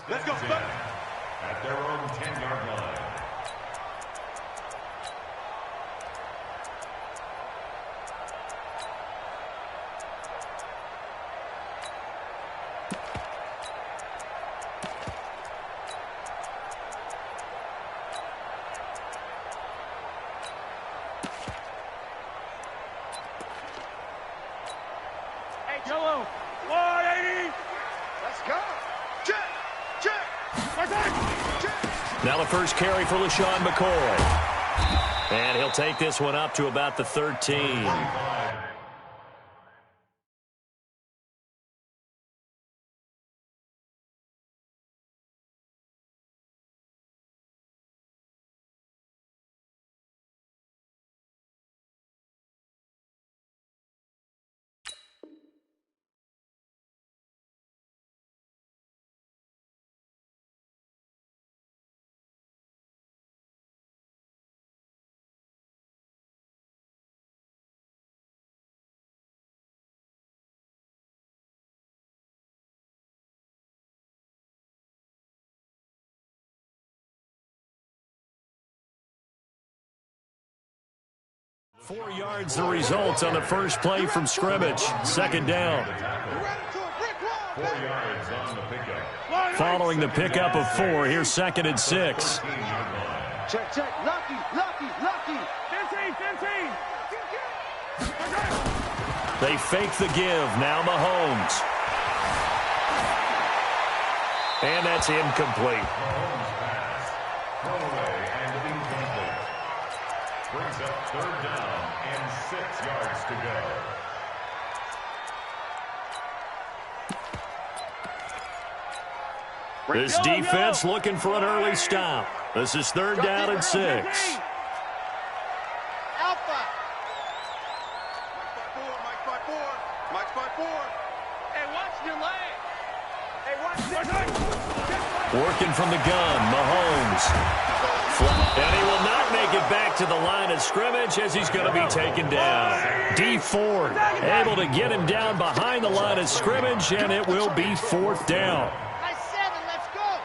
Let's go. At their own 10-yard line. Yellow. 180. Let's go. Check. Now the first carry for LaShawn McCoy. And he'll take this one up to about the 13. Four yards the result on the first play from scrimmage. Second down. 4 yards on the pickup. Following the pickup of 4, here's 2nd and 6. Check. Lucky. 15. They fake the give. Now Mahomes. And that's incomplete. Mahomes pass. Throwaway and incomplete. Brings up 3rd down and 6 yards to go. This defense looking for an early stop. This is 3rd down and 6. Alpha. Mike 5-4. Hey, watch your leg. Working from the gun, Mahomes. And he will not make it back to the line of scrimmage as he's going to be taken down. D Ford able to get him down behind the line of scrimmage, and it will be 4th down. Nice 7, let's go.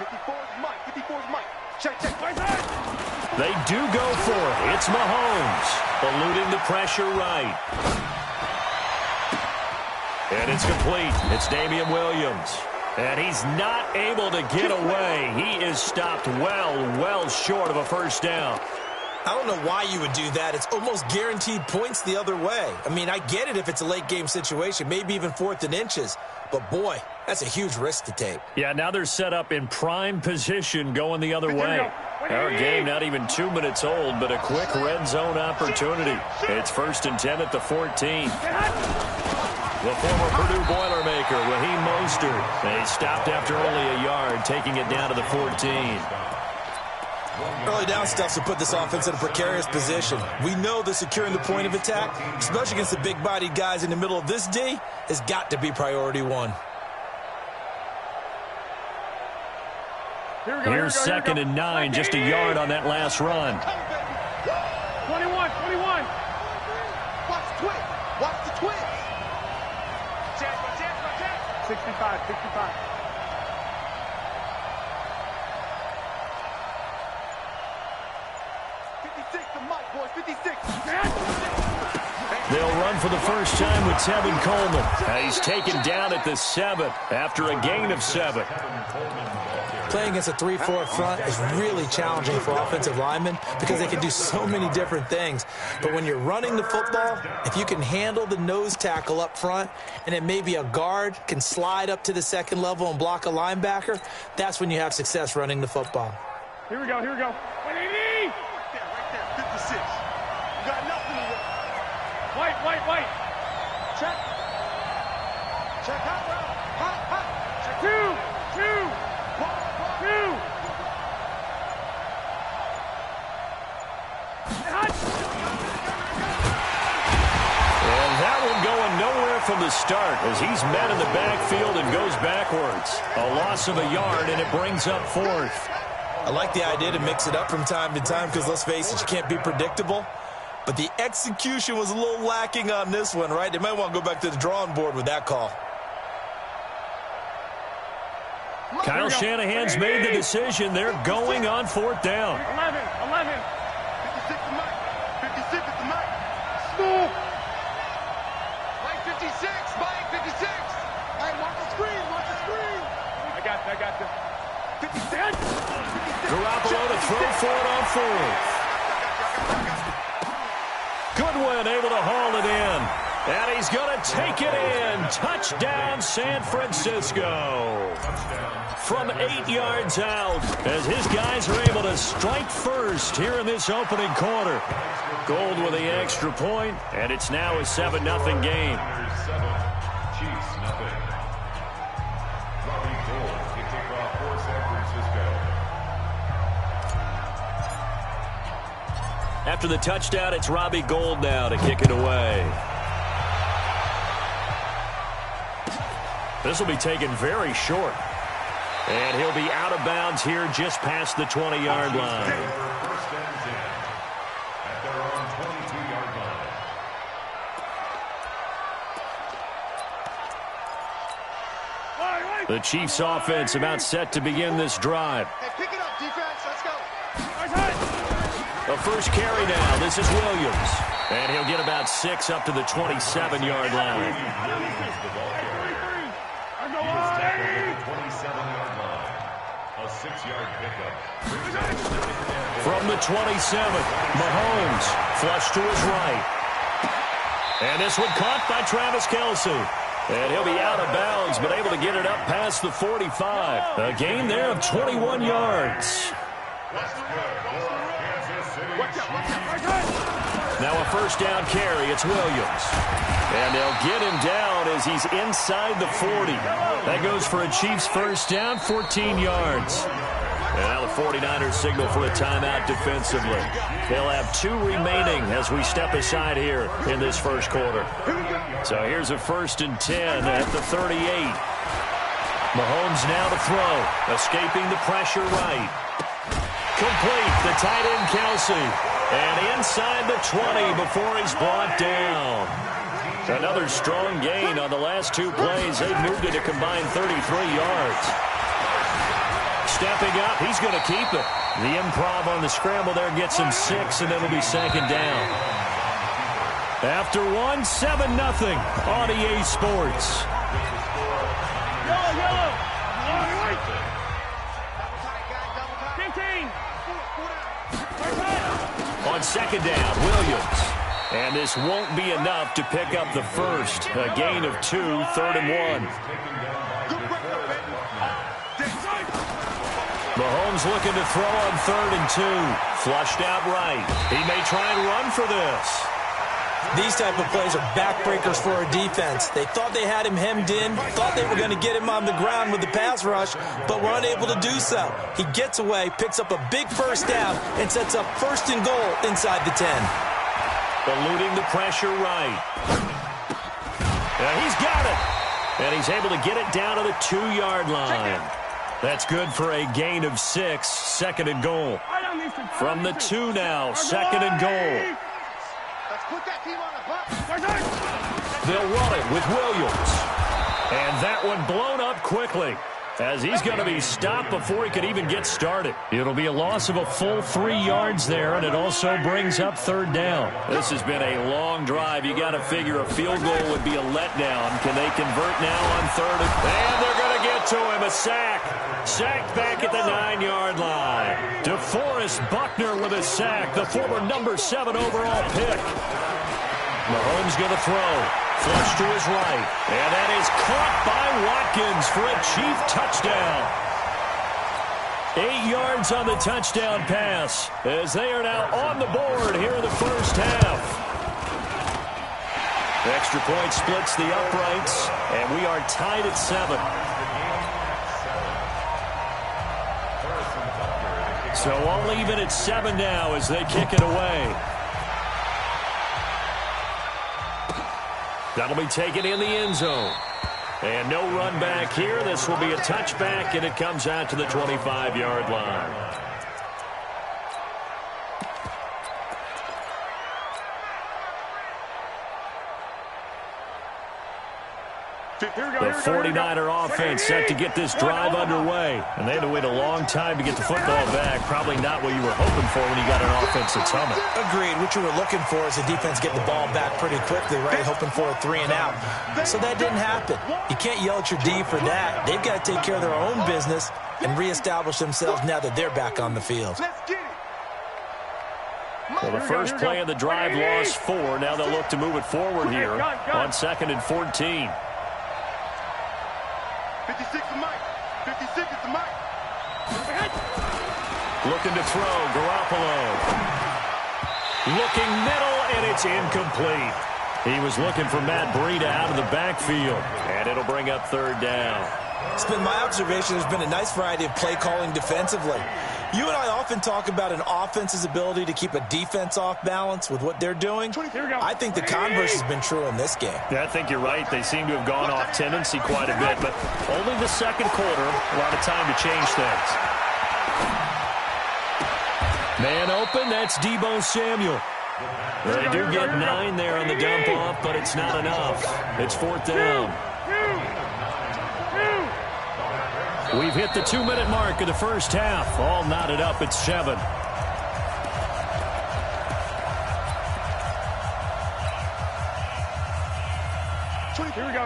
54's Mike. Check. They do go for it. It's Mahomes eluding the pressure right. And it's complete. It's Damian Williams. And he's not able to get away. He is stopped well short of a 1st down. I don't know why you would do that. It's almost guaranteed points the other way. I mean, I get it if it's a late game situation, maybe even 4th and inches. But, boy, that's a huge risk to take. Yeah, now they're set up in prime position going the other way. Our game not even 2 minutes old, but a quick red zone opportunity. It's 1st and 10 at the 14. The former Purdue Boilermaker, Raheem Mostert. They stopped after only a yard, taking it down to the 14. Early down stuff to put this offense in a precarious position. We know that securing the point of attack, especially against the big-bodied guys in the middle of this D, has got to be priority 1. Here's 2nd and 9, just a yard on that last run. 21. Watch the twist. Check. 65. 56 to Mike, boys. 56. They'll run for the first time with Tevin Coleman. He's taken down at the 7 after a gain of 7. Playing against a 3-4 front is really challenging for offensive linemen because they can do so many different things. But when you're running the football, if you can handle the nose tackle up front and then maybe a guard can slide up to the 2nd level and block a linebacker, that's when you have success running the football. Here we go. 180. Right there. 56. You got nothing to do. White. Check. Hot. Check. 2. And that one going nowhere from the start as he's met in the backfield and goes backwards. A loss of a yard, and it brings up 4th. I like the idea to mix it up from time to time because, let's face it, you can't be predictable. But the execution was a little lacking on this one, right? They might want to go back to the drawing board with that call. Kyle Shanahan's made the decision. They're going on 4th down. 11. 56 to Mike. 56 at the Mike. Smooth. Mike 56. Mike 56. Hey, watch the screen. Watch the screen. I got this. 56. Garoppolo to throw for it on 4th. Goodwin able to haul it in. And he's going to take it in. Touchdown, San Francisco. From 8 yards out, as his guys are able to strike first here in this opening quarter. Gold with the extra point, and it's now a 7-0 game. Chiefs, nothing. Robbie Gould, you take off for San Francisco. After the touchdown, it's Robbie Gould now to kick it away. This will be taken very short. And he'll be out of bounds here just past the 20-yard line. First and 10 at their own 22-yard line. The Chiefs offense about set to begin this drive. Hey, pick it up, defense. Let's go. The first carry now. This is Williams. And he'll get about 6 up to the 27-yard line. A 6-yard pickup. From the 27, Mahomes flush to his right. And this one caught by Travis Kelce. And he'll be out of bounds, but able to get it up past the 45. A gain there of 21 yards. Now a first down carry. It's Williams. And they'll get him down as he's inside the 40. That goes for a Chiefs first down, 14 yards. And now the 49ers signal for a timeout defensively. They'll have 2 remaining as we step aside here in this first quarter. So here's a 1st and 10 at the 38. Mahomes now to throw. Escaping the pressure right. Complete. The tight end Kelce. And inside the 20 before he's brought down. Another strong gain on the last 2 plays. They've moved it a combined 33 yards. Stepping up, he's going to keep it. The improv on the scramble there gets him 6, and it'll be 2nd down. After 1, 7-0 on EA Sports. Yellow. 15. On 2nd down, Williams. And this won't be enough to pick up the first. A gain of 2, 3rd and 1. Mahomes looking to throw on 3rd and 2. Flushed out right. He may try and run for this. These type of plays are backbreakers for a defense. They thought they had him hemmed in, thought they were going to get him on the ground with the pass rush, but were unable to do so. He gets away, picks up a big first down, and sets up 1st and goal inside the 10. Eluding the pressure right. And he's got it. And he's able to get it down to the 2-yard line. That's good for a gain of 6, 2nd and goal. From the 2 now, 2nd and goal. They'll run it with Williams. And that one blown up quickly as he's going to be stopped before he could even get started. It'll be a loss of a full 3 yards there, and it also brings up 3rd down. This has been a long drive. You got to figure a field goal would be a letdown. Can they convert now on 3rd? And they're going to get to him. A sack. Sacked back at the 9-yard line. DeForest Buckner with a sack, the former number 7 overall pick. Mahomes going to throw. Flush to his right. And that is caught by Watkins for a Chief touchdown. 8 yards on the touchdown pass as they are now on the board here in the first half. The extra point splits the uprights, and we are tied at 7. So all even at 7 now as they kick it away. That'll be taken in the end zone. And no run back here. This will be a touchback, and it comes out to the 25-yard line. The 49er offense set to get this drive underway. And they had to wait a long time to get the football back. Probably not what you were hoping for when you got an offense that's humming. Agreed. What you were looking for is the defense get the ball back pretty quickly, right? Hoping for a 3 and out. So that didn't happen. You can't yell at your D for that. They've got to take care of their own business and reestablish themselves now that they're back on the field. Well, the first play of the drive lost 4. Now they'll look to move it forward here on 2nd and 14. 56 to Mike. 56 is the Mike. Looking to throw, Garoppolo. Looking middle, and it's incomplete. He was looking for Matt Breida out of the backfield, and it'll bring up 3rd down. It's been my observation there's been a nice variety of play calling defensively. You and I often talk about an offense's ability to keep a defense off balance with what they're doing. I think the converse has been true in this game. Yeah, I think you're right. They seem to have gone off tendency quite a bit, but only the second quarter, a lot of time to change things. Man open, that's Deebo Samuel. They do get 9 there on the dump off, but it's not enough. It's 4th down. We've hit the 2-minute mark of the first half. All knotted up at 7. Here we go.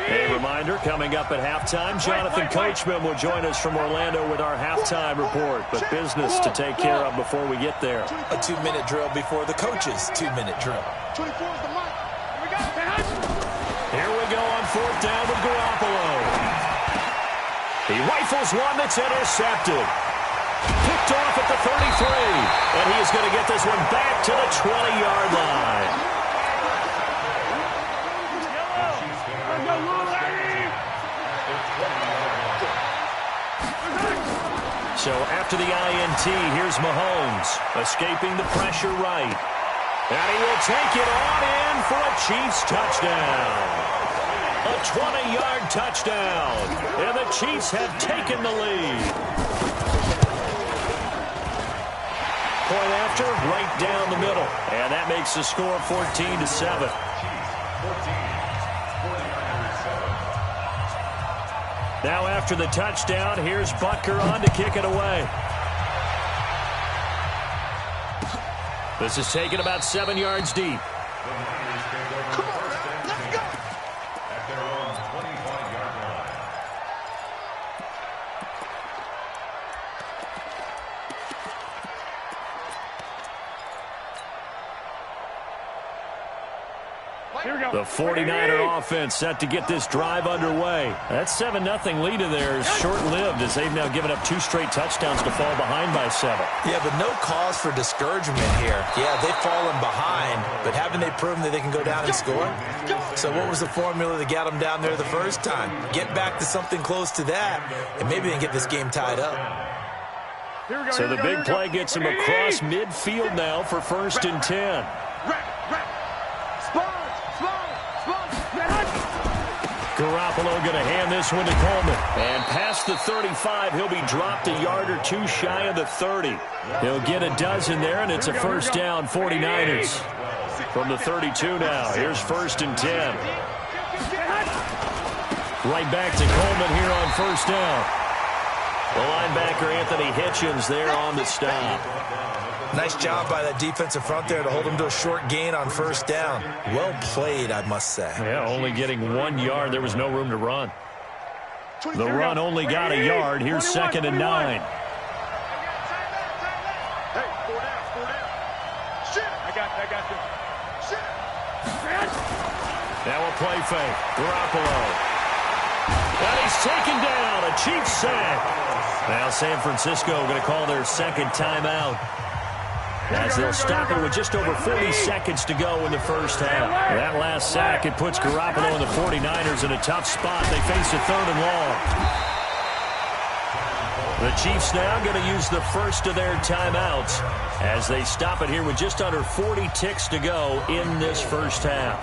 A reminder, coming up at halftime, Jonathan Coachman will join us from Orlando with our halftime report. But business to take care of before we get there. A 2-minute drill before the coach's 2-minute drill. 24 is the Mike. Here we go on 4th down with Garoppolo. He rifles one that's intercepted. Picked off at the 33. And he is going to get this one back to the 20-yard line. So after the INT, here's Mahomes, escaping the pressure right. And he will take it on in for a Chiefs touchdown. A 20-yard touchdown. And the Chiefs have taken the lead. Point after, right down the middle. And that makes the score 14-7. Now after the touchdown, here's Butker on to kick it away. This is taken about 7 yards deep. The 49er offense set to get this drive underway. That 7-0 lead of theirs is short-lived as they've now given up 2 straight touchdowns to fall behind by 7. Yeah, but no cause for discouragement here. Yeah, they've fallen behind, but haven't they proven that they can go down and score? So what was the formula that got them down there the first time? Get back to something close to that, and maybe they can get this game tied up. So the big play gets him across midfield now for 1st and 10. Garoppolo going to hand this one to Coleman. And past the 35, he'll be dropped a yard or 2 shy of the 30. He'll get a dozen there, and it's a 1st down, 49ers. From the 32 now, here's 1st and 10. Right back to Coleman here on 1st down. The linebacker, Anthony Hitchens, there on the stop. Nice job by that defensive front there to hold him to a short gain on 1st down. Well played, I must say. Yeah, only getting 1 yard. There was no room to run. The run only got a yard. Here's 2nd and 9. Hey, 4 down. Shit. I got you. Shit. Now a play fake. Garoppolo. And he's taken down. A Chiefs sack. Now San Francisco going to call their 2nd timeout, as they'll stop it with just over 40 seconds to go in the first half. That last sack, it puts Garoppolo and the 49ers in a tough spot. They face a 3rd and long. The Chiefs now going to use the first of their timeouts as they stop it here with just under 40 ticks to go in this first half.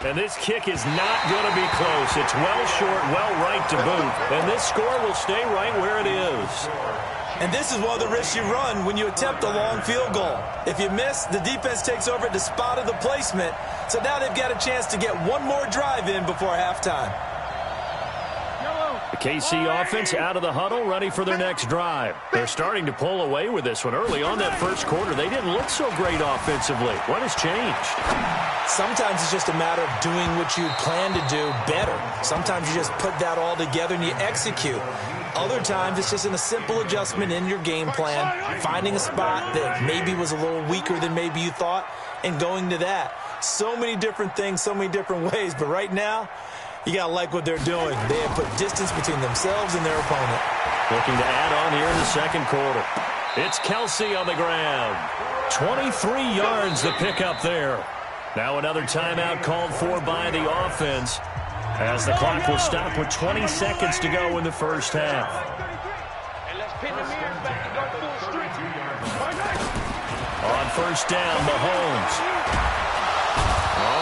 And this kick is not going to be close. It's well short, well right to boot. And this score will stay right where it is. And this is one of the risks you run when you attempt a long field goal. If you miss, the defense takes over at the spot of the placement. So now they've got a chance to get one more drive in before halftime. The KC offense out of the huddle, ready for their next drive. They're starting to pull away with this one. Early on that first quarter, they didn't look so great offensively. What has changed? Sometimes it's just a matter of doing what you plan to do better. Sometimes you just put that all together and you execute. Other times it's just in a simple adjustment in your game plan, finding a spot that maybe was a little weaker than maybe you thought, and going to that. So many different things, so many different ways, but right now, you got to like what they're doing. They have put distance between themselves and their opponent. Looking to add on here in the second quarter. It's Kelsey on the ground. 23 yards the pickup there. Now another timeout called for by the offense, as the clock will stop with 20 seconds to go in the first half. On first down, Mahomes.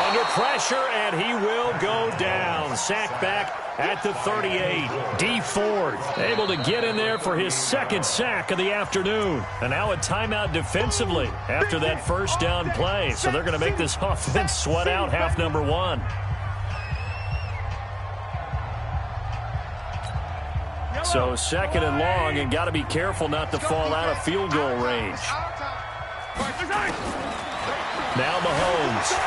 Under pressure, and he will go down. Sack back at the 38. D Ford able to get in there for his second sack of the afternoon. And now a timeout defensively after that first down play. So they're going to make this offense sweat out half number one. So second and long, and got to be careful not to fall out of field goal range. Now Mahomes.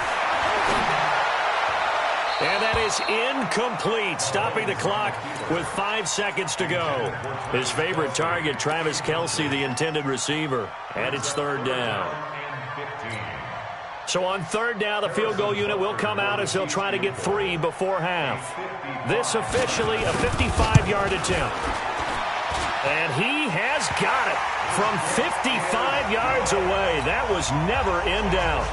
And that is incomplete, stopping the clock with 5 seconds to go. His favorite target, Travis Kelce, the intended receiver. And it's third down. So on third down, the field goal unit will come out as they'll try to get 3 before half. This officially a 55-yard attempt. And he has got it from 55 yards away. That was never in doubt.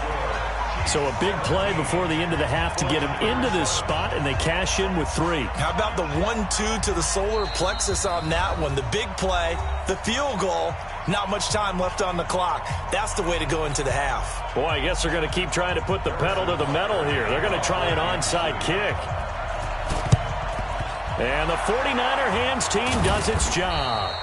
So a big play before the end of the half to get him into this spot, and they cash in with 3. How about the 1-2 to the solar plexus on that one? The big play, the field goal, not much time left on the clock. That's the way to go into the half. Boy, I guess they're going to keep trying to put the pedal to the metal here. They're going to try an onside kick. And the 49er hands team does its job.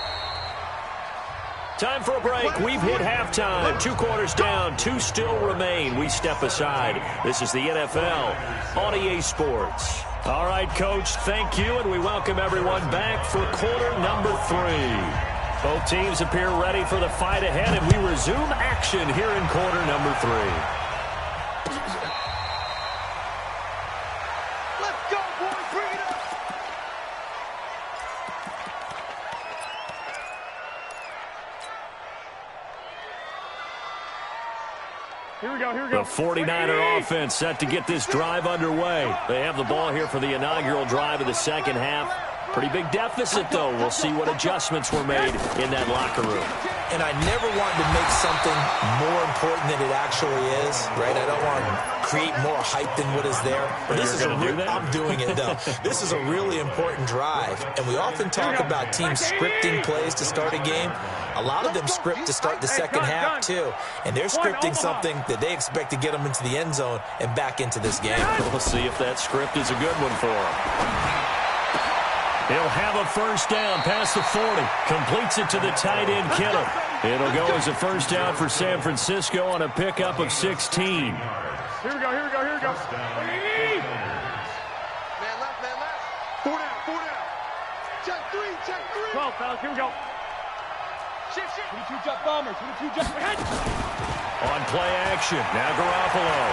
Time for a break. We've hit halftime. 2 quarters down. 2 still remain. We step aside. This is the NFL on EA Sports. All right, Coach, thank you, and we welcome everyone back for quarter number 3. Both teams appear ready for the fight ahead, and we resume action here in quarter number 3. The 49er offense set to get this drive underway. They have the ball here for the inaugural drive of the second half. Pretty big deficit, though. We'll see what adjustments were made in that locker room. And I never want to make something more important than it actually is, right? I don't want to create more hype than what is there. But this is I'm doing it, though. This is a really important drive. And we often talk about teams scripting plays to start a game. A lot of them script to start the second half, too. And they're scripting something that they expect to get them into the end zone and back into this game. We'll see if that script is a good one for them. He'll have a first down past the 40. Completes it to the tight end, Kittle. It'll go as a first down for San Francisco on a pickup of 16. Here we go. Man left. 4 down. Check 3. 12, fellas, here we go. Shift. 22 jump bombers. 22 jump ahead. On play action, now Garoppolo.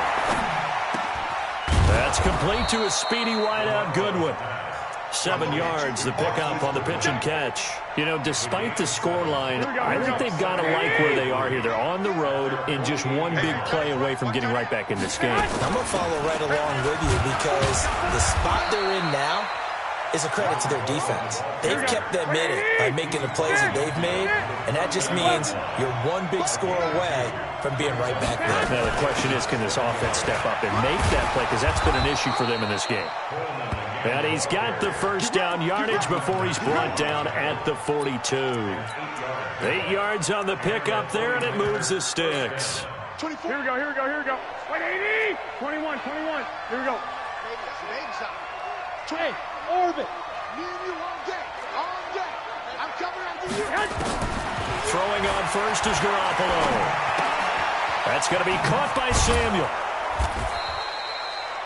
That's complete to a speedy wideout Goodwin. 7 yards, the pickup on the pitch and catch. You know, despite the scoreline, I think they've got to like where they are here. They're on the road and just one big play away from getting right back in this game. I'm going to follow right along with you because the spot they're in now is a credit to their defense. They've kept them in it by making the plays that they've made, and that just means you're one big score away from being right back there. Now the question is, can this offense step up and make that play? Because that's been an issue for them in this game. And he's got the first down yardage before he's brought down at the 42. 8 yards on the pickup there, and it moves the sticks. 24. Here we go. Wait, 80. 21. Here we go. Hey, Orbit. Me and you all day. I'm coming after you. Throwing on first is Garoppolo. That's going to be caught by Samuel.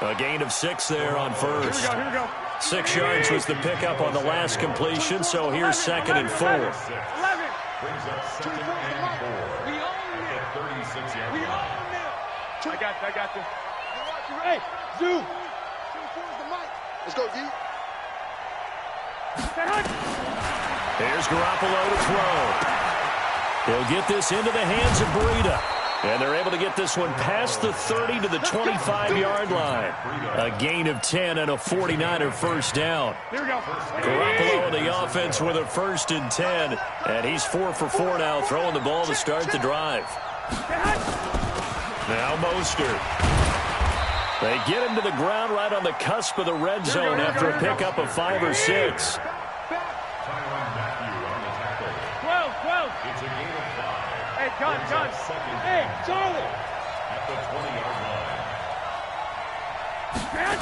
A gain of 6 there on first. Here we go. 6 yards was the pickup on the last completion, so here's 2nd and 4. 11. Brings up 2nd and 4. We own it. At the 36-yard We line. own it. I got you. Hey, Zoo. 24 is the mic. Let's go, V. Here's Garoppolo to throw. He'll get this into the hands of Breida. And they're able to get this one past the 30 to the 25-yard line. A gain of 10 and a 49er first down. Here we go. Garoppolo in the offense with a 1st and 10. And he's 4 for 4 now, throwing the ball to start the drive. Now Mostert. They get him to the ground right on the cusp of the red zone after a pickup of 5 or 6. It's a gain of 5. Hey, John. Hey, Charlie. At the 20-yard line.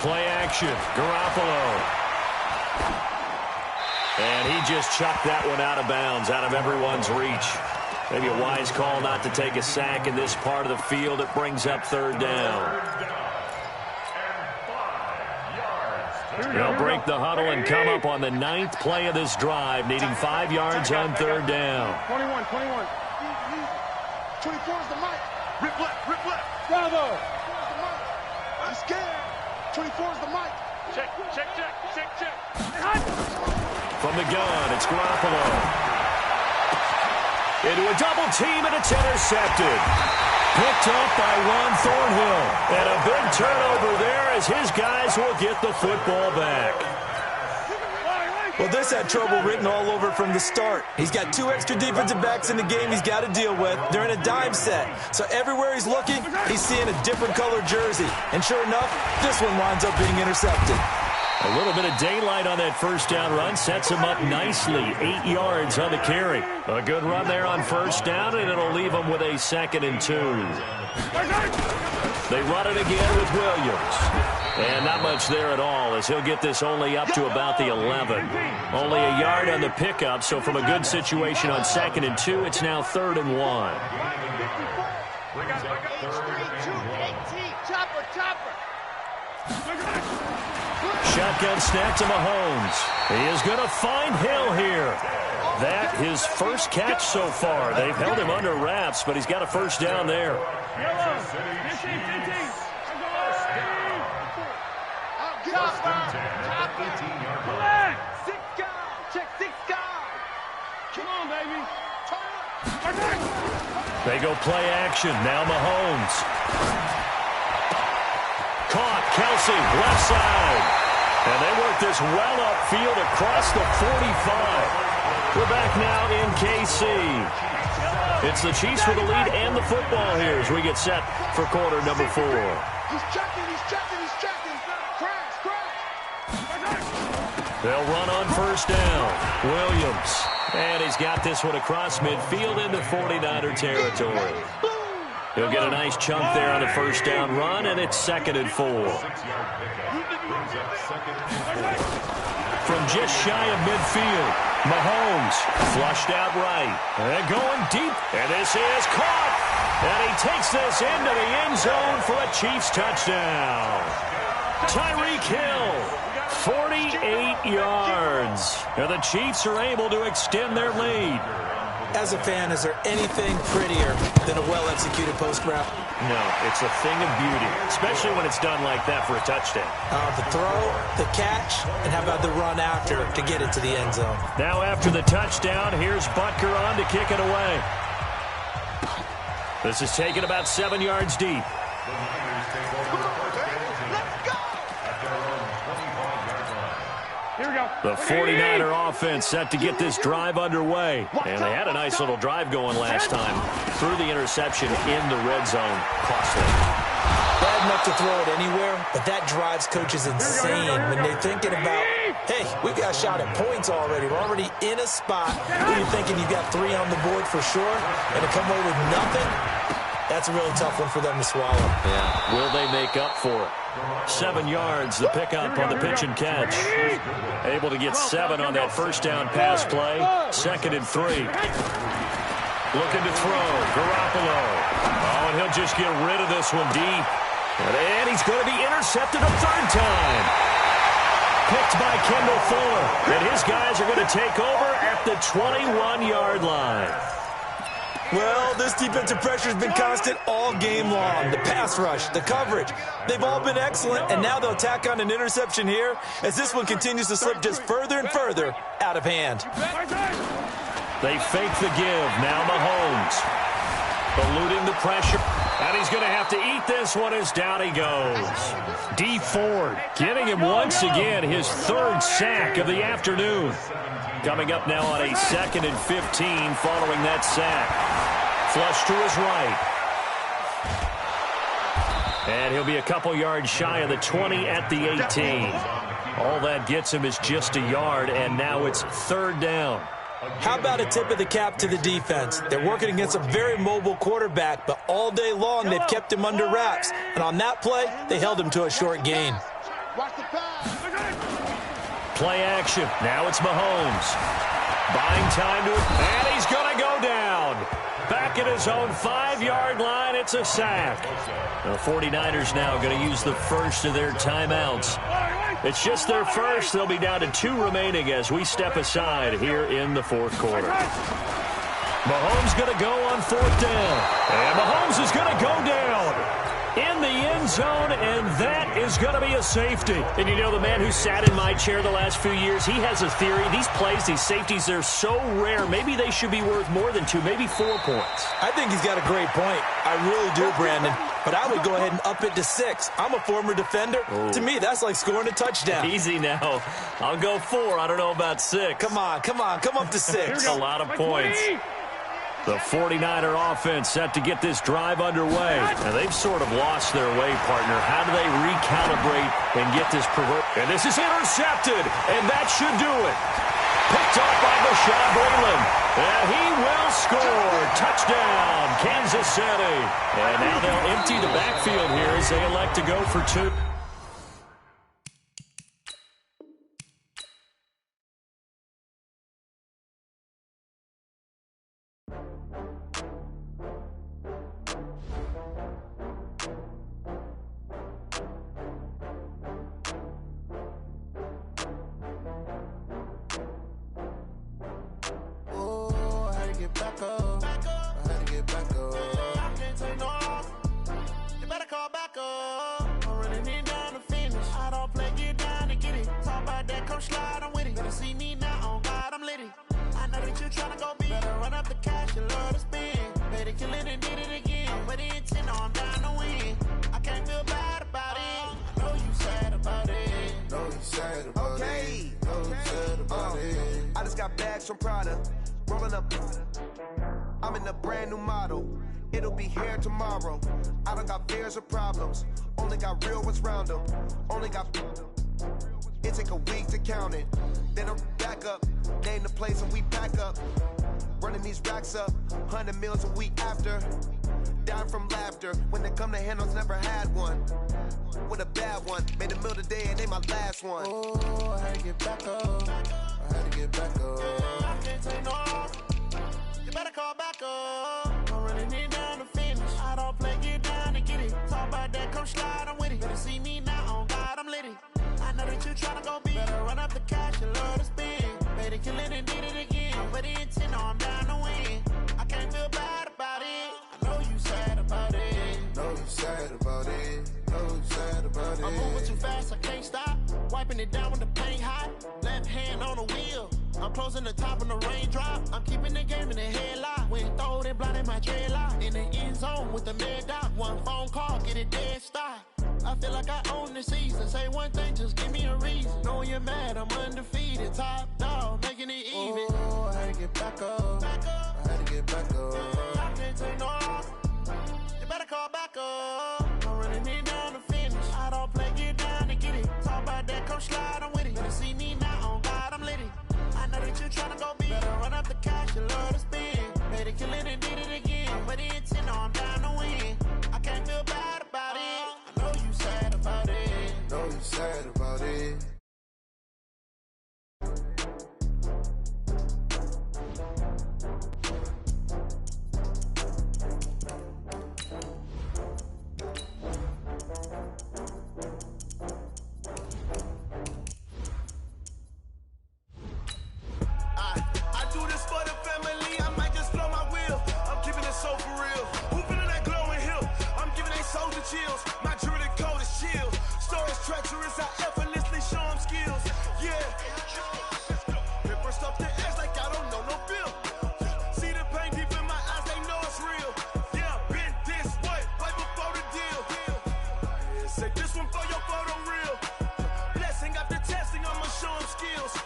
Play action. Garoppolo. And he just chucked that one out of bounds, out of everyone's reach. Maybe a wise call not to take a sack in this part of the field. It brings up 3rd down. They'll break the huddle and come up on the 9th play of this drive, needing 5 yards on 3rd down. 21. 24 is the mic. Rip left. Bravo. 24 is the mic. I'm scared. 24 is the mic. Check. From the gun, it's Garoppolo. Into a double team, and it's intercepted. Picked up by Ron Thornhill. And a big turnover there as his guys will get the football back. Well, this had trouble written all over it from the start. He's got 2 extra defensive backs in the game he's got to deal with. They're in a dime set. So everywhere he's looking, he's seeing a different color jersey. And sure enough, this one winds up being intercepted. A little bit of daylight on that first down run sets him up nicely. 8 yards on the carry. A good run there on first down, and it'll leave him with a 2nd and 2. They run it again with Williams. And not much there at all, as he'll get this only up to about the 11. Only a yard on the pickup, so from a good situation on 2nd and 2, it's now 3rd and 1. Shotgun snap to Mahomes. He is going to find Hill here. That his first catch so far. They've held him under wraps, but he's got a first down there. Come on, baby. They go play action. Now Mahomes. Caught. Kelsey, left side. And they work this well upfield across the 45. We're back now in KC. It's the Chiefs with the lead and the football here as we get set for quarter number 4. He's checking. Crash. They'll run on first down. Williams. And he's got this one across midfield into 49er territory. He'll get a nice chunk there on the first down run, and it's 2nd and 4. From just shy of midfield, Mahomes flushed out right. And going deep, and this is caught. And he takes this into the end zone for a Chiefs touchdown. Tyreek Hill, 48 yards. And the Chiefs are able to extend their lead. As a fan, is there anything prettier than a well-executed post route? No, it's a thing of beauty, especially when it's done like that for a touchdown. The throw, the catch, and how about the run after to get it to the end zone? Now after the touchdown, here's Butker on to kick it away. This is taken about 7 yards deep. Here we go. The 49er offense set to get this drive underway. And they had a nice little drive going last time. Through the interception in the red zone. Costly. Bad enough to throw it anywhere, but that drives coaches insane when they're thinking about, hey, we've got a shot at points already. We're already in a spot where you're thinking you've got 3 on the board for sure, and to come away with nothing, That's a really tough one for them to swallow. Yeah. Will they make up for it? 7 yards, the pickup on the pitch and catch. Able to get 7 on that first down pass play. 2nd and 3. Looking to throw. Garoppolo. Oh, and he'll just get rid of this one deep. And he's going to be intercepted a 3rd time. Picked by Kendall Fuller. And his guys are going to take over at the 21-yard line. Well, this defensive pressure has been constant all game long. The pass rush, the coverage, they've all been excellent, and now they'll tack on an interception here as this one continues to slip just further and further out of hand. They fake the give. Now Mahomes eluding the pressure. And he's going to have to eat this one as down he goes. D Ford getting him once again his 3rd sack of the afternoon. Coming up now on a 2nd and 15 following that sack. Flush to his right. And he'll be a couple yards shy of the 20 at the 18. All that gets him is just a yard, and now it's 3rd down. How about a tip of the cap to the defense? They're working against a very mobile quarterback, but all day long they've kept him under wraps. And on that play, they held him to a short gain. Play action. Now it's Mahomes. Buying time to it. And he's going to go down. Back at his own 5-yard line. It's a sack. The 49ers now going to use the first of their timeouts. It's just their first. They'll be down to 2 remaining as we step aside here in the 4th quarter. Mahomes going to go on 4th down. And Mahomes is going to go down in the end zone, and that is going to be a safety. And you know, the man who sat in my chair the last few years, he has a theory. These plays, these safeties, they're so rare. Maybe they should be worth more than 2, maybe 4 points. I think he's got a great point. I really do, Brandon. But I would go ahead and up it to 6. I'm a former defender. Ooh. To me, that's like scoring a touchdown. Easy now. I'll go 4. I don't know about 6. Come on. Come up to 6. A lot of points. The 49er offense set to get this drive underway. And they've sort of lost their way, partner. How do they recalibrate and get this And this is intercepted, and that should do it. Picked up by Bashaud Breeland. And he will score. Touchdown, Kansas City. And now they'll empty the backfield here as they elect to go for 2. From Prada, rolling up. I'm in a brand new model. It'll be here tomorrow. I don't got fears or problems. Only got real ones round them. Only got. It take a week to count it. Then I'm back up. Name the place and we pack up. Running these racks up. 100 meals a week after. Dying from laughter. When they come to handles, never had one. With a bad one. Made a meal today and they my last one. Oh, I had to get back up. I had to get back up. I can't take no loss. You better call back up. I'm running it down to finish. I don't play, get down and get it. Talk about that, come slide, I'm with it. Better see me now, on God, I'm litty. I know that you tryna go big. Better run up the cash, you love to spin. Better kill it and did it again. But the intent, no, I'm down to win. I can't feel bad about it. I know you sad about it. Know you sad about it. Know you sad about it. I'm moving too fast, I can't stop. Wiping it down with the paint hot. Left hand on the wheel. I'm closing the top on the raindrop. I'm keeping the game in the headlock. When throwed and blinded my dreadlock. In the end zone with the mad dot. One phone call, get it dead stop. I feel like I own the season. Say one thing, just give me a reason. Knowing you're mad, I'm undefeated. Top dog, making it even. Oh, I had to get back up. I had to get back up. I can't take no loss. You better call back up. I'm running it down to finish. I don't play, get down and get it. Talk about that, come slide, I'm with it. Better see me now, on God, I'm litty. I know that you tryna go big. Better run up the cash, you love to spin. Better kill it and did it again. But the intent, no, I'm down to win. know you sad about it. I do this for the family, I might just blow my wheel. I'm keeping it so for real. Who feeling that glowing hill? I'm giving they soldier chills. My jewelry code is chill. Stories treacherous, I effortlessly show them skills. Yeah. Paper stuff the edge like I don't know no bill. See the pain deep in my eyes, they know it's real. Yeah, been this way, right before the deal. Yeah, say this one for your photo reel. Blessing after testing, I'ma show them skills.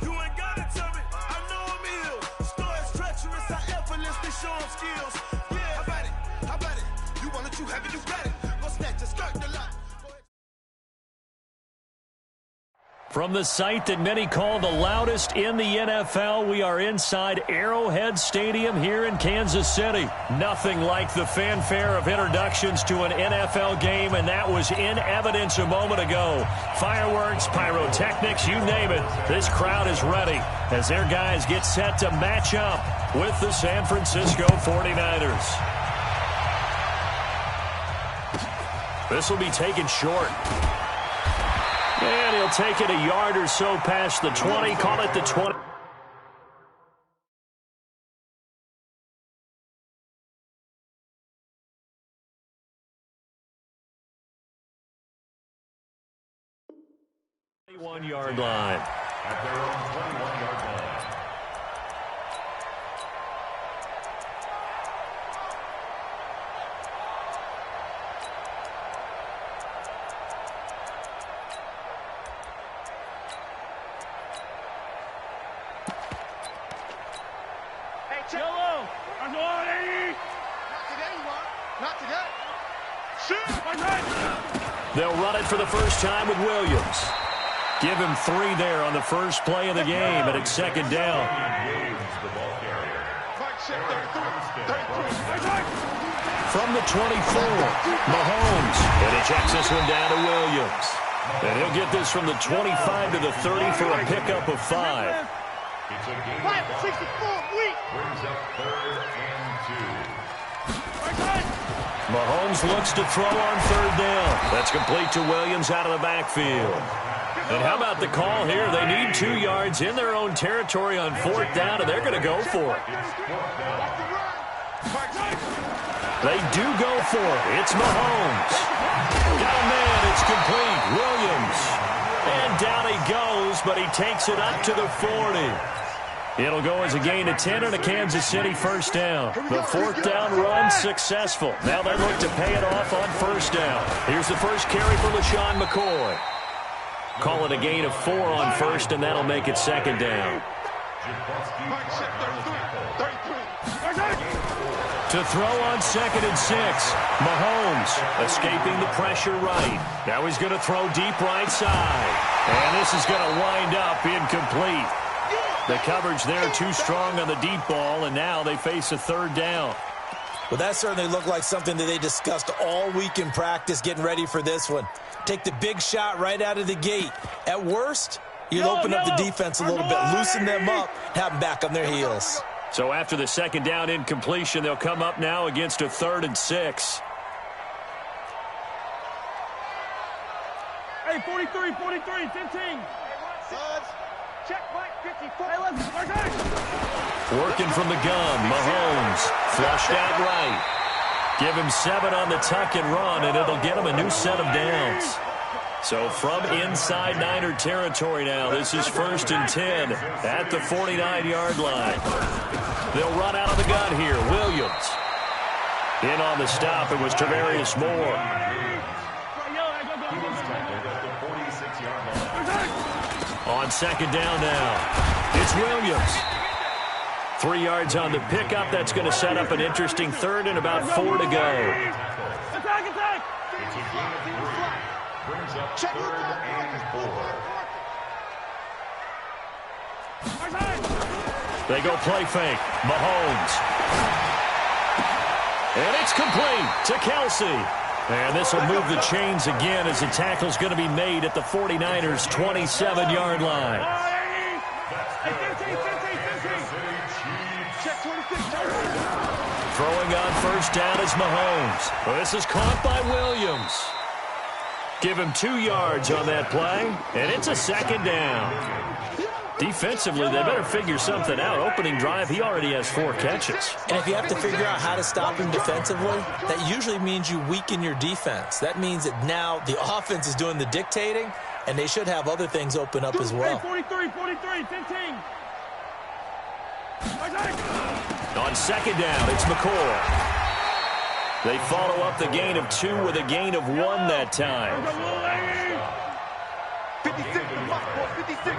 You ain't gotta tell me, I know I'm ill. Stories treacherous, I effortlessly show them skills. Yeah, how about it? How about it? You want it, you have it, you got it. Go snatch it, skirt the lot. From the site that many call the loudest in the NFL, we are inside Arrowhead Stadium here in Kansas City. Nothing like the fanfare of introductions to an NFL game, and that was in evidence a moment ago. Fireworks, pyrotechnics, you name it. This crowd is ready as their guys get set to match up with the San Francisco 49ers. This will be taken short. And he'll take it a yard or so past the 20, call it the 20. One-yard line. At their own 21-yard line. Yellow. I'm going, 80. Not today, Mark. Not today. Shoot. My right. They'll run it for the first time with Williams. Give him 3 there on the first play of the game, and it's second down. Williams, the ball carrier. Mike check 33. From the 24, Mahomes. And he checks this one down to Williams. And he'll get this from the 25 to the 30 for a pickup of 5. It's a game 64 weak. brings up 3rd and 2. Mahomes looks to throw on 3rd down. That's complete to Williams out of the backfield. And how about the call here? They need 2 yards in their own territory on 4th down, and they're going to go for it. They do go for it. It's Mahomes. Got a man. It's complete. Williams. And down he goes, but he takes it up to the 40. It'll go as a gain of 10 and a Kansas City first down. The 4th down run successful. Now they look to pay it off on 1st down. Here's the first carry for LaShawn McCoy. Call it a gain of 4 on 1st, and that'll make it 2nd down. Mike check 33. To throw on 2nd and 6. Mahomes escaping the pressure right. Now he's going to throw deep right side. And this is going to wind up incomplete. The coverage there too strong on the deep ball, and now they face a 3rd down. Well, that certainly looked like something that they discussed all week in practice getting ready for this one. Take the big shot right out of the gate. At worst, you'll open up the defense a little bit, loosen them up, have them back on their heels. So after the 2nd down incompletion, they'll come up now against a 3rd and 6. Hey, 43, 15. Check Mike 54. Hey, let's Working from the gun, Mahomes. Flushed out right. Give him 7 on the tuck and run, and it'll get him a new set of downs. So from inside Niner territory now, this is 1st and 10 at the 49-yard line. They'll run out of the gun here. Williams. In on the stop, it was Tavarius Moore. On 2nd down now, it's Williams. 3 yards on the pickup. That's going to set up an interesting 3rd and about 4 to go. Attack! It's a gain of 3. Brings up 3rd and 4. They go play fake. Mahomes. And it's complete to Kelsey. And this will move the chains again as the tackle's going to be made at the 49ers' 27-yard line. Throwing on first down is Mahomes. Well, this is caught by Williams. Give him 2 yards on that play, and it's a second down. Defensively, they better figure something out. Opening drive, he already has 4 catches. And if you have to figure out how to stop him defensively, that usually means you weaken your defense. That means that now the offense is doing the dictating, and they should have other things open up as well. 43, 15. On second down, it's McCoy. They follow up the gain of 2 with a gain of 1 that time. 56, the block, 56.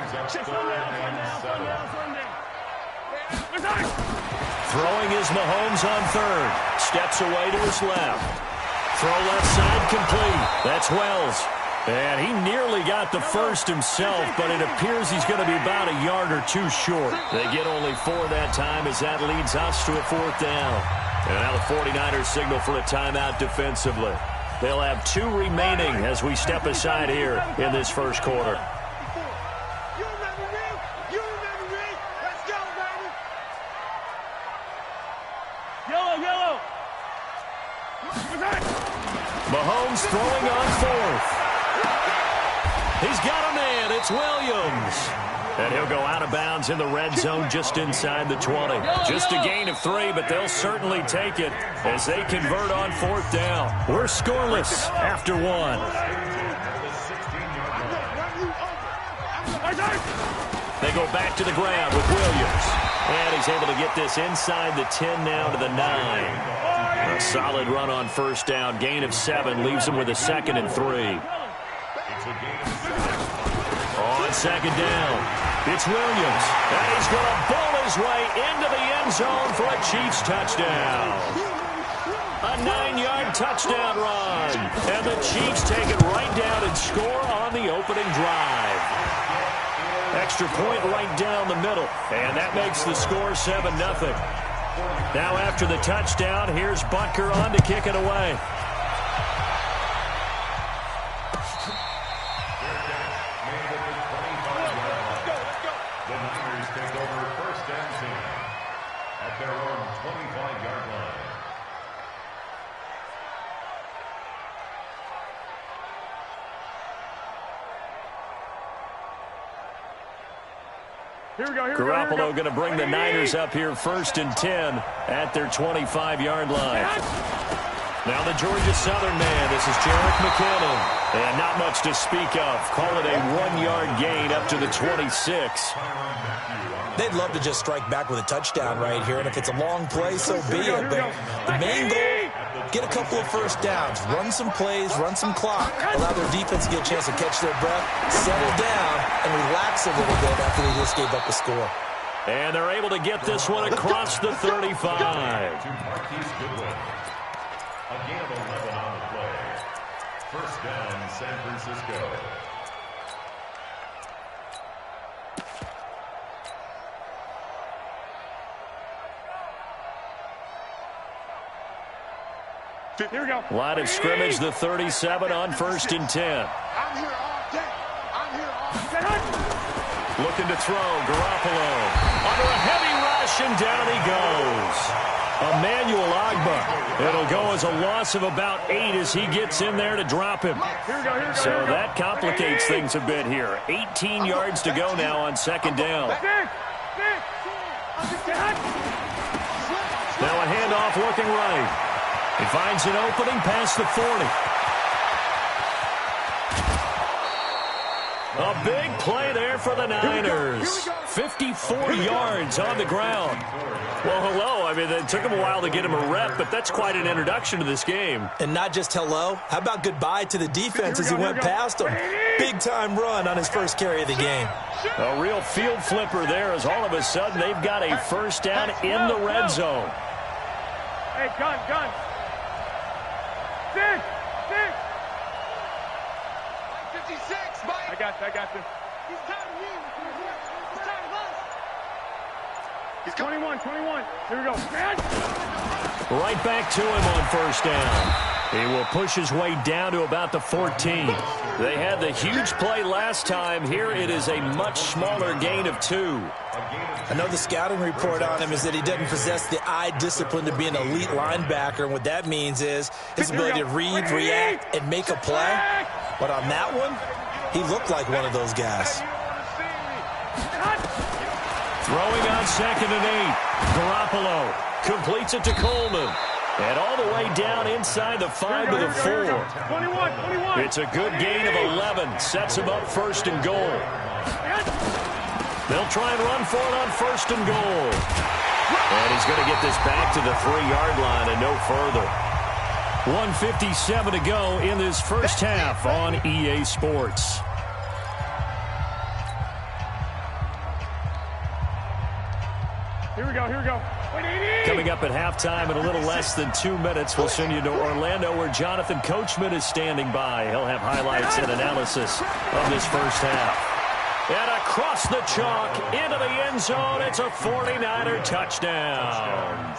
Throwing is Mahomes on third. Steps away to his left. Throw left side complete. That's Wells. And he nearly got the first himself, but it appears he's going to be about a yard or 2 short. They get only 4 that time as that leads us to a 4th down. And now the 49ers signal for a timeout defensively. They'll have 2 remaining as we step aside here in this first quarter. You remember me? Let's go, baby. Yellow. Mahomes throwing on 4th. He's got a man. It's Williams. And he'll go out of bounds in the red zone just inside the 20. Just a gain of 3, but they'll certainly take it as they convert on 4th down. We're scoreless after 1. They go back to the ground with Williams. And he's able to get this inside the 10 now to the 9. A solid run on first down. Gain of 7 leaves him with a 2nd and 3. On second down, it's Williams. And he's going to bowl his way into the end zone for a Chiefs touchdown. A 9-yard touchdown run. And the Chiefs take it right down and score on the opening drive. Extra point right down the middle. And that makes the score 7-0. Now after the touchdown, here's Butker on to kick it away. Garoppolo going to bring the Niners up here 1st and 10 at their 25-yard line. Now the Georgia Southern man. This is Jerick McKinnon. And not much to speak of. Call it a 1-yard gain up to the 26. They'd love to just strike back with a touchdown right here, and if it's a long play, so be it. But the main goal, get a couple of first downs, run some plays, run some clock, allow their defense to get a chance to catch their breath, settle down, and relax a little bit after they just gave up a score. And they're able to get this one across the 35. Again, 11 on the play. First down, San Francisco. Here we go. Line of scrimmage, the 37 on 1st and 10. I'm here all day. Looking to throw, Garoppolo. Under a heavy rush, and down he goes. Emmanuel Ogbah. It'll go as a loss of about 8 as he gets in there to drop him. So that complicates things a bit here. 18 yards to go now on 2nd down. Now a handoff looking right. He finds an opening past the 40. A big play there for the Niners. 54 yards on the ground. Well, hello. I mean, it took him a while to get him a rep, but that's quite an introduction to this game. And not just hello. How about goodbye to the defense as he went past him? Big-time run on his first carry of the game. A real field flipper there as all of a sudden they've got a first down in the red zone. Hey, gun. Six. 56, Mike. I got this. He's tired of you. He's tired of us. He's 21. Here we go. Man. Right back to him on first down. He will push his way down to about the 14. They had the huge play last time. Here it is a much smaller gain of 2. I know the scouting report on him is that he doesn't possess the eye discipline to be an elite linebacker, and what that means is his ability to read, react, and make a play. But on that one, he looked like one of those guys. Throwing on 2nd and 8. Garoppolo completes it to Coleman. And all the way down inside the 5 to the 4. 21. It's a good gain of 11. Sets him up 1st and goal. They'll try and run for it on 1st and goal. And he's going to get this back to the 3-yard line and no further. 1:57 to go in this first half on EA Sports. Here we go. Coming up at halftime in a little less than 2 minutes, we'll send you to Orlando where Jonathan Coachman is standing by. He'll have highlights and analysis of this first half. And across the chalk into the end zone, it's a 49er touchdown.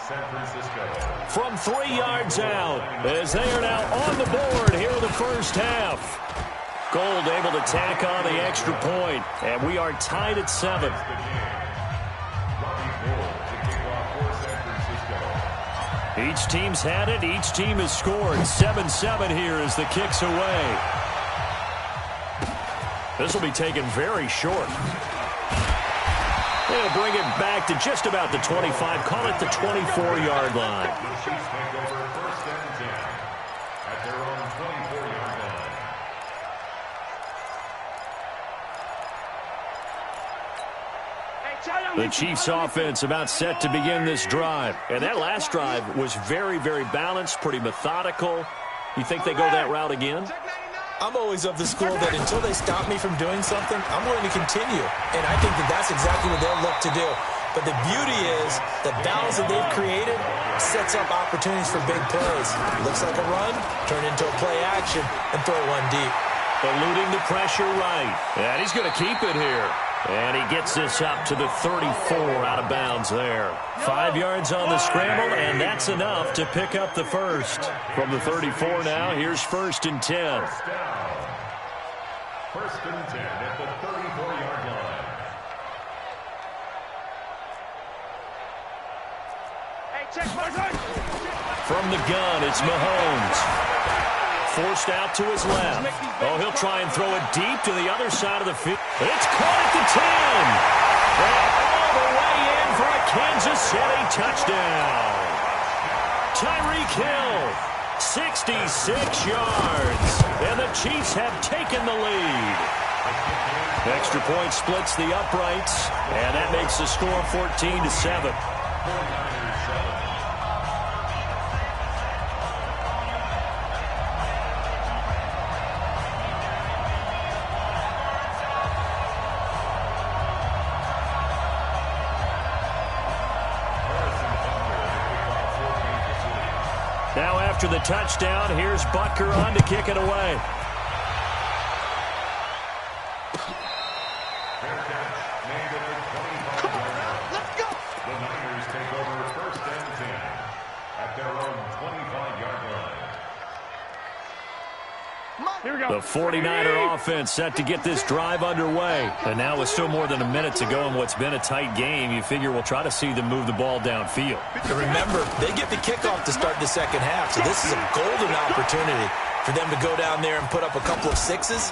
From 3 yards out, as they are now on the board here in the first half. Gold able to tack on the extra point, and we are tied at 7. Each team's had it. Each team has scored. 7-7 here as the kick's away. This will be taken very short. They'll bring it back to just about the 25. Call it the 24-yard line. The Chiefs offense about set to begin this drive. And that last drive was very, very balanced, pretty methodical. You think they go that route again? I'm always of the school that until they stop me from doing something, I'm willing to continue. And I think that that's exactly what they'll look to do. But the beauty is the balance that they've created sets up opportunities for big plays. Looks like a run, turn into a play action, and throw one deep. Eluding the pressure right. And he's going to keep it here. And he gets this up to the 34 out of bounds there. 5 yards on the scramble, and that's enough to pick up the first. From the 34 now, here's 1st and 10. 1st and 10 at the 34-yard line. From the gun, it's Mahomes. Forced out to his left. Oh, he'll try and throw it deep to the other side of the field. It's caught at the 10. And all the way in for a Kansas City touchdown. Tyreek Hill, 66 yards. And the Chiefs have taken the lead. Extra point splits the uprights. And that makes the score 14-7. Now after the touchdown, here's Butker on to kick it away. Let's go! The Niners take over 1st and 10 at their own 25-yard line. Here we go. The 49er offense set to get this drive underway. And now with still more than a minute to go in what's been a tight game, you figure we'll try to see them move the ball downfield. And remember, they get the kickoff to start the second half, so this is a golden opportunity for them to go down there and put up a couple of sixes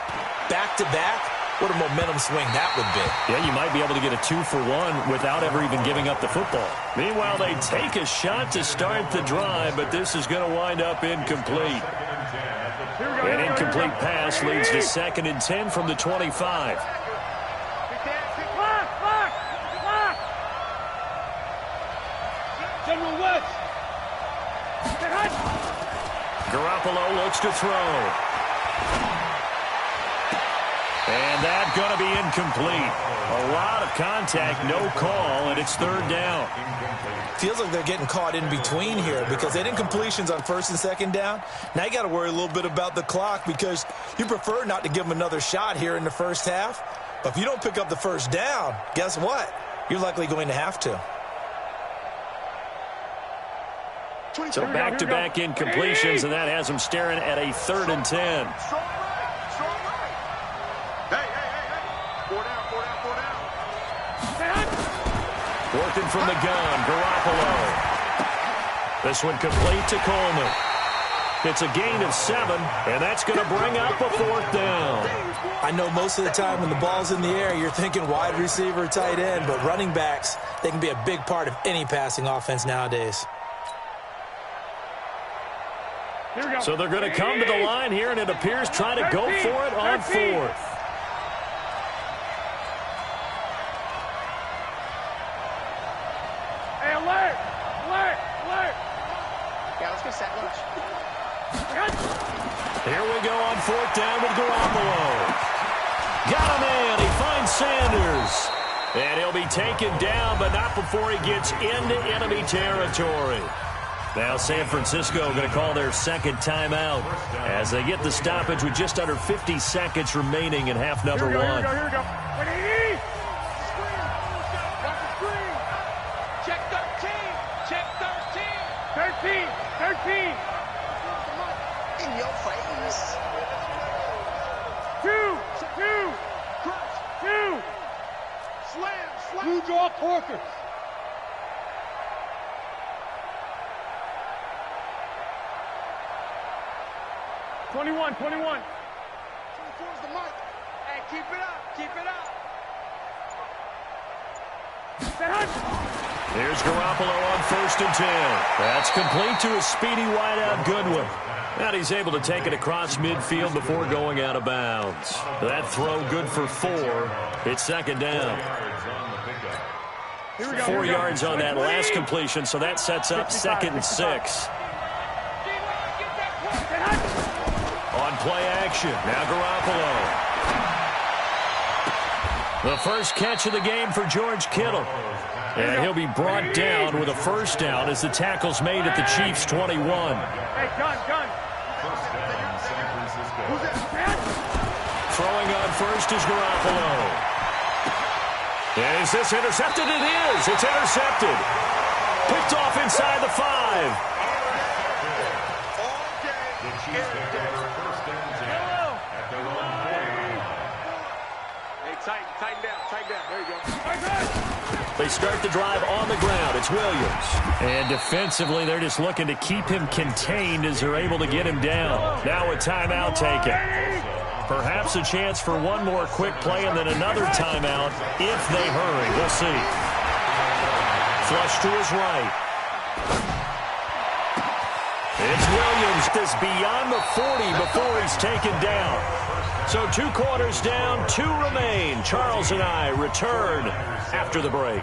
back-to-back. What a momentum swing that would be. Yeah, you might be able to get a 2-for-1 without ever even giving up the football. Meanwhile, they take a shot to start the drive, but this is going to wind up incomplete. An incomplete pass leads to 2nd and 10 from the 25. Garoppolo looks to throw. And that's going to be incomplete. A lot of contact, no call, and it's 3rd down. Feels like they're getting caught in between here because they did incompletions on 1st and 2nd down. Now you got to worry a little bit about the clock because you prefer not to give them another shot here in the first half. But if you don't pick up the 1st down, guess what? You're likely going to have to. So back-to-back incompletions, and that has them staring at a 3rd and 10. Strong right. Hey. 4 down. Working from the gun, Garoppolo. This one complete to Coleman. It's a gain of 7, and that's going to bring up a 4th down. I know most of the time when the ball's in the air, you're thinking wide receiver, tight end, but running backs, they can be a big part of any passing offense nowadays. So they're going to come to the line here, and it appears trying to go for it on 4th. Hey, alert! Yeah, let's get set. Here we go on 4th down with Garoppolo. Got a man. He finds Sanders. And he'll be taken down, but not before he gets into enemy territory. Now San Francisco going to call their 2nd timeout as they get the stoppage with just under 50 seconds remaining in half number 1. Here we go. Check 13. 13. In your face. 2. Slam. You draw Corker. Twenty-one. 24's the mic. Hey, keep it up. Here's Garoppolo on 1st and 10. That's complete to a speedy wideout Goodwin. And he's able to take it across midfield before going out of bounds. That throw good for 4. It's 2nd down. 4 yards on that last completion, so that sets up 2nd and 6. On play action, now Garoppolo. The first catch of the game for George Kittle. And he'll be brought down with a 1st down as the tackle's made at the Chiefs' 21. Hey, gun. Throwing on 1st is Garoppolo. Is this intercepted? It is. It's intercepted. Picked off inside the 5. Tighten down. There you go. They start the drive on the ground. It's Williams. And defensively, they're just looking to keep him contained as they're able to get him down. Now a timeout taken. Perhaps a chance for one more quick play and then another timeout if they hurry. We'll see. Flush to his right. It's Williams that's beyond the 40 before he's taken down. So 2 quarters down, 2 remain. Charles and I return after the break.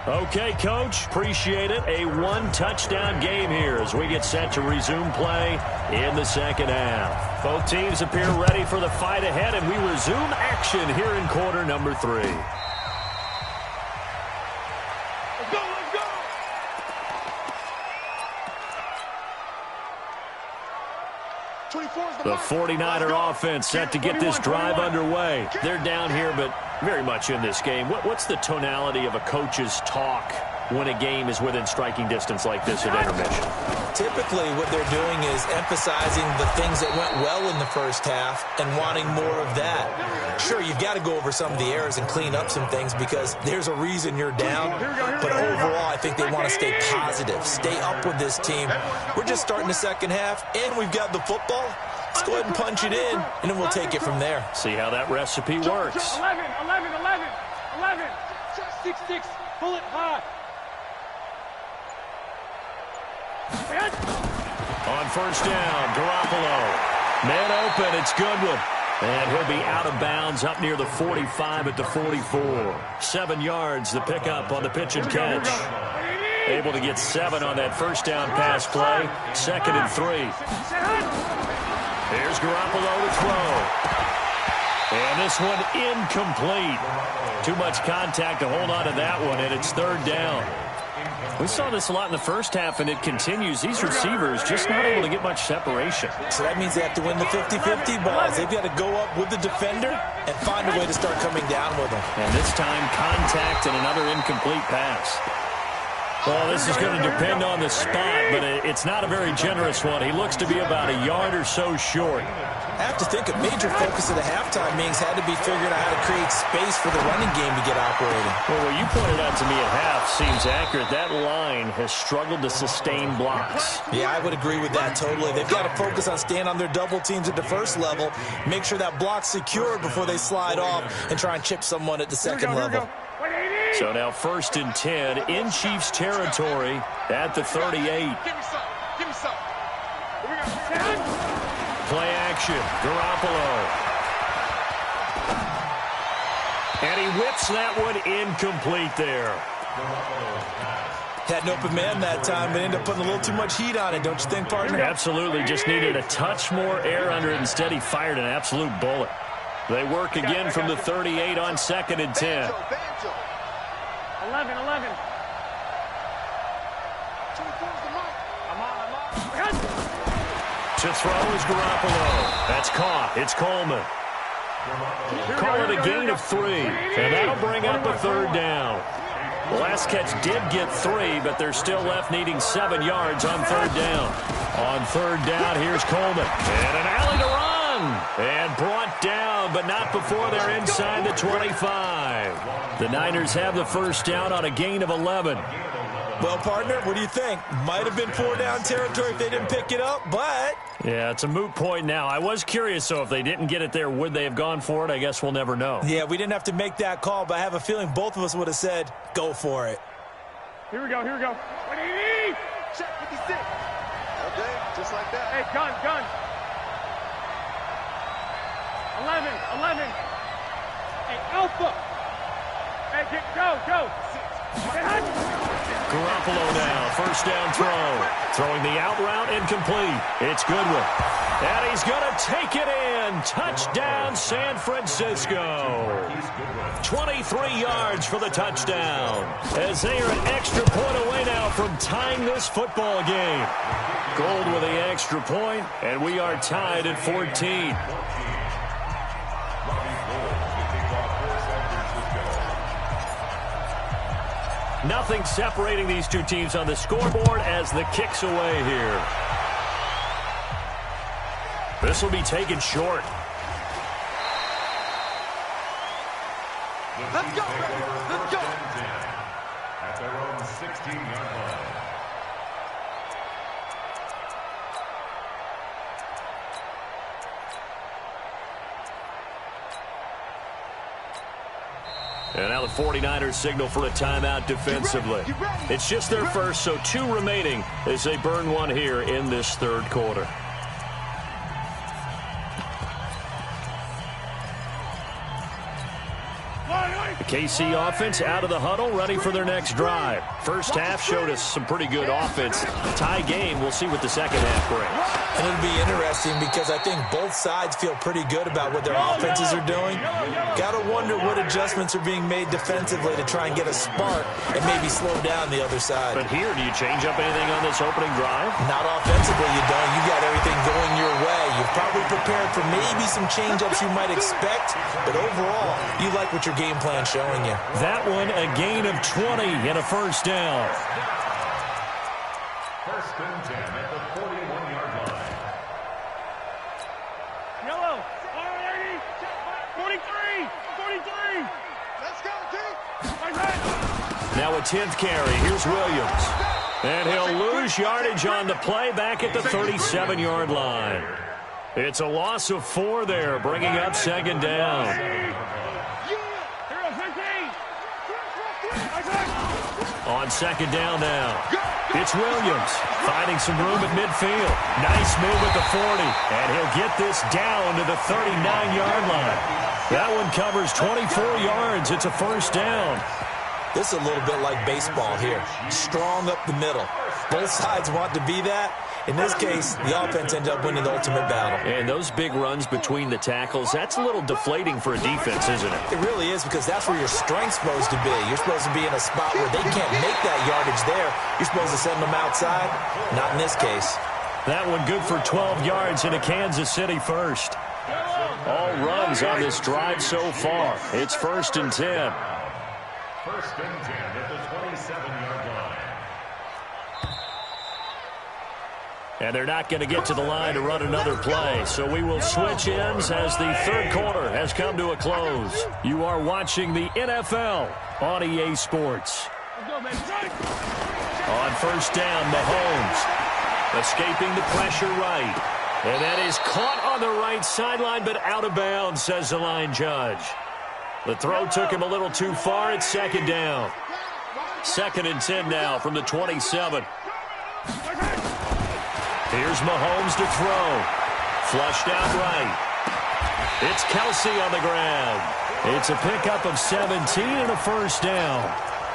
Okay, Coach, appreciate it. A 1-touchdown game here as we get set to resume play in the 2nd half. Both teams appear ready for the fight ahead, and we resume action here in quarter number 3. Let's go. The 49er offense set to get this drive underway. They're down here, but very much in this game. What's the tonality of a coach's talk when a game is within striking distance like this at intermission? Typically, what they're doing is emphasizing the things that went well in the first half and wanting more of that. Sure, you've got to go over some of the errors and clean up some things because there's a reason you're down. But overall, I think they want to stay positive, stay up with this team. We're just starting the 2nd half, and we've got the football. Let's go ahead and punch it in, and then we'll take it from there. See how that recipe works. 11. 6, pull it high. On 1st down, Garoppolo. Man open, it's Goodwin. And he'll be out of bounds up near the 45 at the 44. 7 yards, the pickup on the pitch and catch. Able to get 7 on that 1st down pass play. 2nd and 3. Here's Garoppolo to throw. And this one incomplete. Too much contact to hold on to that one, and it's 3rd down. We saw this a lot in the first half, and it continues. These receivers just not able to get much separation. So that means they have to win the 50-50 balls. They've got to go up with the defender and find a way to start coming down with them. And this time, contact and another incomplete pass. Well, this is going to depend on the spot, but it's not a very generous one. He looks to be about a yard or so short. I have to think a major focus of the halftime meetings had to be figuring out how to create space for the running game to get operating. Well, what you pointed out to me at half seems accurate. That line has struggled to sustain blocks. Yeah, I would agree with that totally. They've got to focus on staying on their double teams at the first level, make sure that block's secured before they slide off, and try and chip someone at the second level. So now 1st and 10 in Chiefs territory at the 38. Give me some. Give me some. Play action. Garoppolo. And he whips that one incomplete there. Had an open man that time, but ended up putting a little too much heat on it, don't you think, partner? Absolutely. Just needed a touch more air under it. Instead, he fired an absolute bullet. They work again from the 38 on 2nd and 10. 11. To throw is Garoppolo. That's caught. It's Coleman. Call it a gain of 3, and that'll bring up a 3rd down. The last catch did get 3, but they're still left needing 7 yards on 3rd down. On 3rd down, here's Coleman. And an alley to run. And brought down, but not before they're inside the 25. The Niners have the 1st down on a gain of 11. Well, partner, what do you think? Might have been 4-down territory if they didn't pick it up, but... Yeah, it's a moot point now. I was curious, so if they didn't get it there, would they have gone for it? I guess we'll never know. Yeah, we didn't have to make that call, but I have a feeling both of us would have said, go for it. Here we go. 180. Check 56. Okay, just like that. Hey, gun. 11. Hey, Alpha. Hey, go. Garoppolo now, 1st down throw. Throwing the out route incomplete. It's Goodwin. And he's going to take it in. Touchdown, San Francisco. 23 yards for the touchdown. As they are an extra point away now from tying this football game. Gold with the extra point, and we are tied at 14. Nothing separating these two teams on the scoreboard as the kick's away here. This will be taken short. Let's go, baby. Let's go. At their own 16-yard line. And now the 49ers signal for a timeout defensively. It's just their first, so 2 remaining as they burn one here in this 3rd quarter. The KC offense out of the huddle, ready for their next drive. First half showed us some pretty good offense. Tie game, we'll see what the second half brings. And it'll be interesting because I think both sides feel pretty good about what their offenses are doing. Got to wonder what adjustments are being made defensively to try and get a spark and maybe slow down the other side. But here, do you change up anything on this opening drive? Not offensively, you don't. You got everything going your way. You've probably prepared for maybe some change-ups you might expect, but overall, you like what your game plan's showing you. That one, a gain of 20 and a 1st down. 1st and 10 at the 41-yard line. Yellow. 43. Let's go, dude. Now a 10th carry. Here's Williams. And he'll lose yardage on the play back at the 37-yard line. It's a loss of 4 there, bringing up 2nd down. On 2nd down now. It's Williams finding some room at midfield. Nice move at the 40. And he'll get this down to the 39-yard line. That one covers 24 yards. It's a 1st down. This is a little bit like baseball here. Strong up the middle. Both sides want to be that. In this case, the offense ends up winning the ultimate battle. And those big runs between the tackles, that's a little deflating for a defense, isn't it? It really is, because that's where your strength's supposed to be. You're supposed to be in a spot where they can't make that yardage there. You're supposed to send them outside. Not in this case. That one good for 12 yards into Kansas City first. All runs on this drive so far. It's 1st and 10. 1st and 10 at the 27-yard line. And they're not going to get to the line to run another play. So we will switch ends as the third quarter has come to a close. You are watching the NFL on EA Sports. On first down, Mahomes escaping the pressure right. And that is caught on the right sideline, but out of bounds, says the line judge. The throw took him a little too far. It's second down. 2nd and 10 now from the 27. Here's Mahomes to throw. Flushed out right. It's Kelsey on the ground. It's a pickup of 17 and a first down.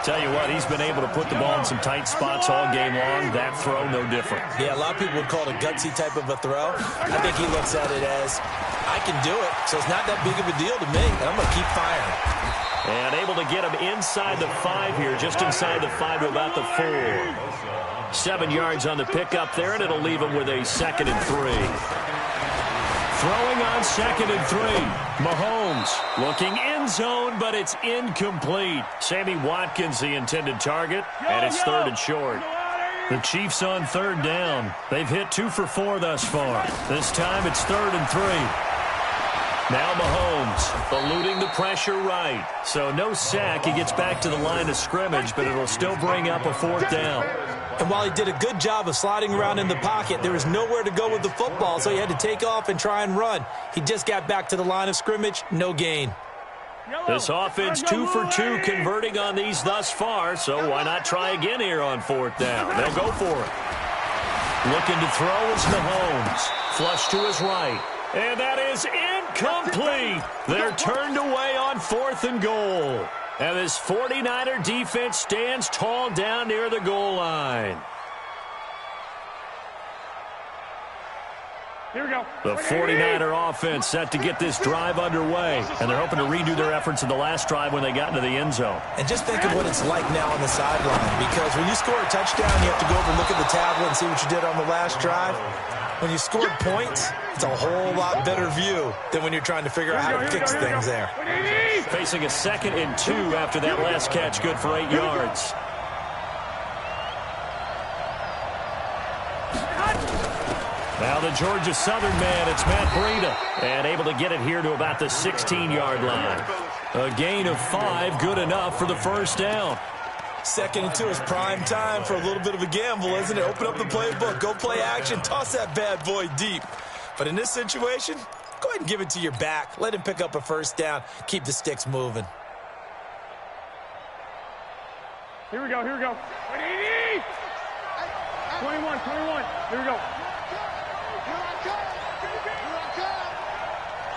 Tell you what, he's been able to put the ball in some tight spots all game long. That throw, no different. Yeah, a lot of people would call it a gutsy type of a throw. I think he looks at it as, I can do it, so it's not that big of a deal to me. I'm going to keep firing. And able to get him inside the 5 here, just inside the 5 to about the 4. 7 yards on the pickup there, and it'll leave him with a 2nd and 3. Throwing on 2nd and 3. Mahomes looking end zone, but it's incomplete. Sammy Watkins, the intended target, and it's 3rd and short. The Chiefs on 3rd down. They've hit 2 for 4 thus far. This time it's 3rd and 3. Now Mahomes eluding the pressure right. So no sack. He gets back to the line of scrimmage, but it'll still bring up a 4th down. And while he did a good job of sliding around in the pocket, there was nowhere to go with the football, so he had to take off and try and run. He just got back to the line of scrimmage, no gain. This offense 2 for 2 converting on these thus far, so why not try again here on 4th down? They'll go for it. Looking to throw is Mahomes. Flush to his right. And that is incomplete. They're turned away on 4th and goal. And this 49er defense stands tall down near the goal line. Here we go. The 49er offense set to get this drive underway. And they're hoping to redo their efforts in the last drive when they got into the end zone. And just think of what it's like now on the sideline. Because when you score a touchdown, you have to go over and look at the tablet and see what you did on the last drive. When you scored points, it's a whole lot better view than when you're trying to figure out how to fix things there. Facing a 2nd and 2 after that last catch, good for 8 yards. Now the Georgia Southern man, it's Matt Breida, and able to get it here to about the 16-yard line. A gain of 5, good enough for the first down. 2nd and 2 is prime time for a little bit of a gamble, isn't it? Open up the playbook, go play action, toss that bad boy deep. But in this situation, go ahead and give it to your back. Let him pick up a first down. Keep the sticks moving. Here we go, here we go. 21, 21. Here we go.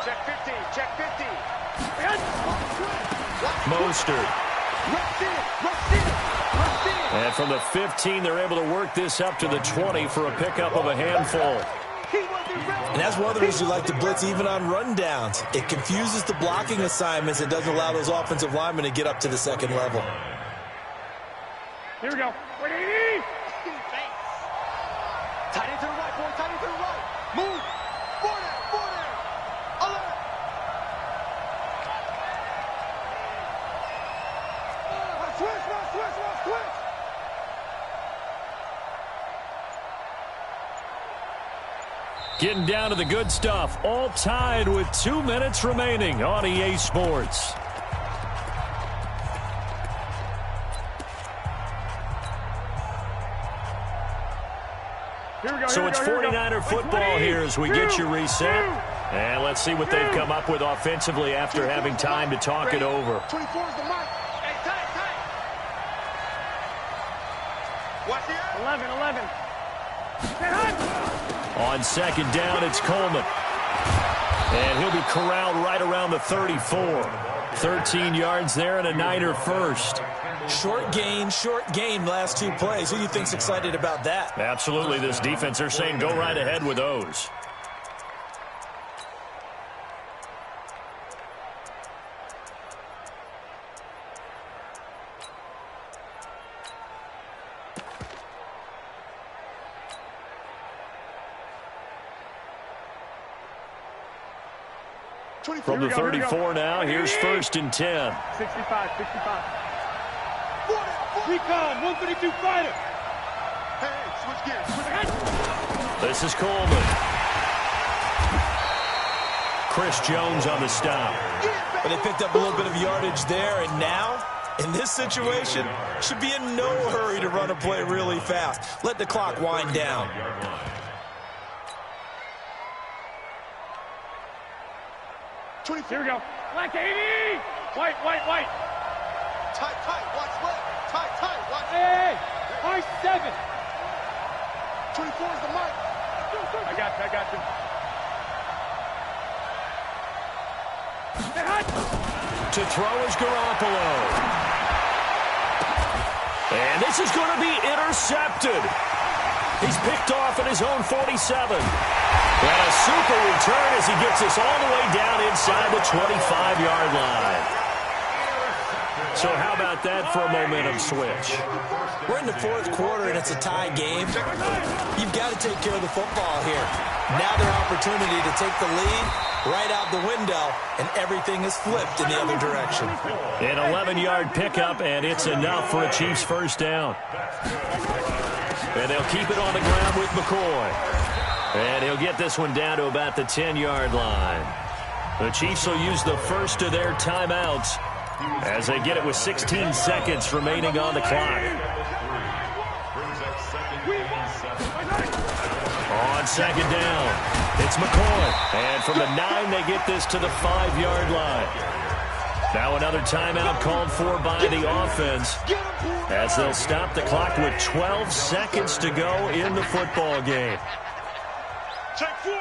Check 15, check 15. Mostert. And from the 15, they're able to work this up to the 20 for a pickup of a handful. And that's one of the reasons you like to blitz even on rundowns. It confuses the blocking assignments and doesn't allow those offensive linemen to get up to the 2nd level. Here we go. Tight end to the right, boy. Tight end to the right. Move. Forward. Alert. Switch. Getting down to the good stuff. All tied with 2 minutes remaining on EA Sports. So it's 49er football here as we get you reset. And let's see what they've come up with offensively after having time to talk it over. 24 is the mic. Hey, tight. Watch the 11. On 2nd down, it's Coleman. And he'll be corralled right around the 34. 13 yards there and a Niner first. Short gain last 2 plays. Who do you think's excited about that? Absolutely, this defense, they're saying go right ahead with those. From the 34 now, here's 1st and 10. 65. Recon, 132 fighter. Hey, switch gears. This is Coleman. Chris Jones on the stop. But they picked up a little bit of yardage there, and now, in this situation, should be in no hurry to run a play really fast. Let the clock wind down. Here we go. Black 80. White. Tight, watch left. Tight, watch. Hey, high 7. 24 is the mic. I got you. Hey, hot. To throw is Garoppolo. And this is going to be intercepted. He's picked off at his own 47. And a super return as he gets us all the way down inside the 25-yard line. So how about that for a momentum switch? We're in the fourth quarter, and it's a tie game. You've got to take care of the football here. Now their opportunity to take the lead right out the window, and everything is flipped in the other direction. An 11-yard pickup, and it's enough for a Chiefs first down. And they'll keep it on the ground with McCoy. And he'll get this one down to about the 10-yard line. The Chiefs will use the first of their timeouts as they get it with 16 seconds remaining on the clock. On second down, it's McCoy. And from the 9, they get this to the 5-yard line. Now another timeout called for by the offense as they'll stop the clock with 12 seconds to go in the football game. Check 4.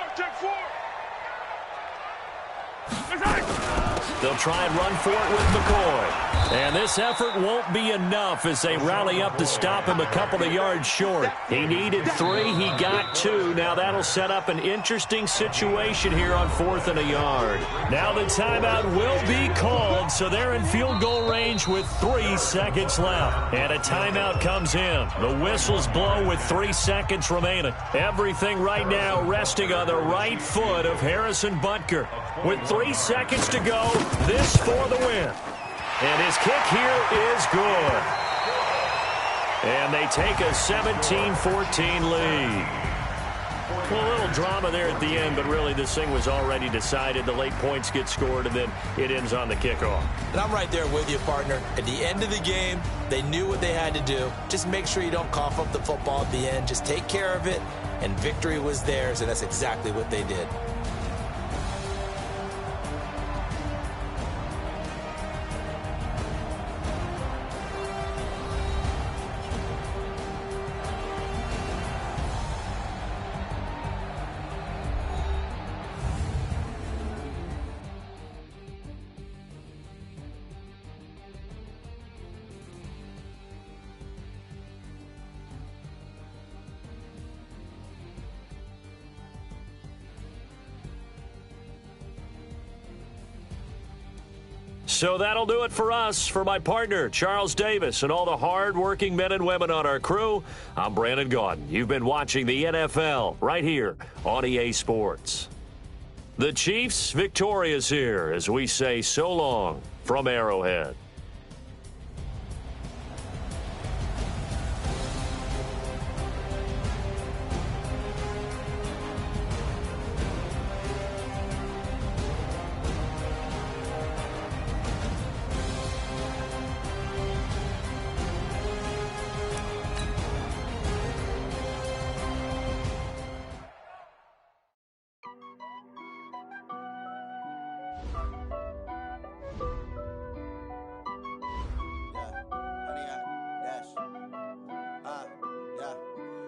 They'll try and run for it with McCoy. And this effort won't be enough as they rally up to stop him a couple of yards short. He needed 3. He got 2. Now that'll set up an interesting situation here on 4th and a yard. Now the timeout will be called, so they're in field goal range with 3 seconds left. And a timeout comes in. The whistles blow with 3 seconds remaining. Everything right now resting on the right foot of Harrison Butker. With 3 seconds to go, this for the win. And his kick here is good. And they take a 17-14 lead. Well, a little drama there at the end, but really this thing was already decided. The late points get scored, and then it ends on the kickoff. And I'm right there with you, partner. At the end of the game, they knew what they had to do. Just make sure you don't cough up the football at the end. Just take care of it, and victory was theirs, and that's exactly what they did. So that'll do it for us. For my partner, Charles Davis, and all the hard-working men and women on our crew, I'm Brandon Gaudin. You've been watching the NFL right here on EA Sports. The Chiefs victorious here as we say so long from Arrowhead.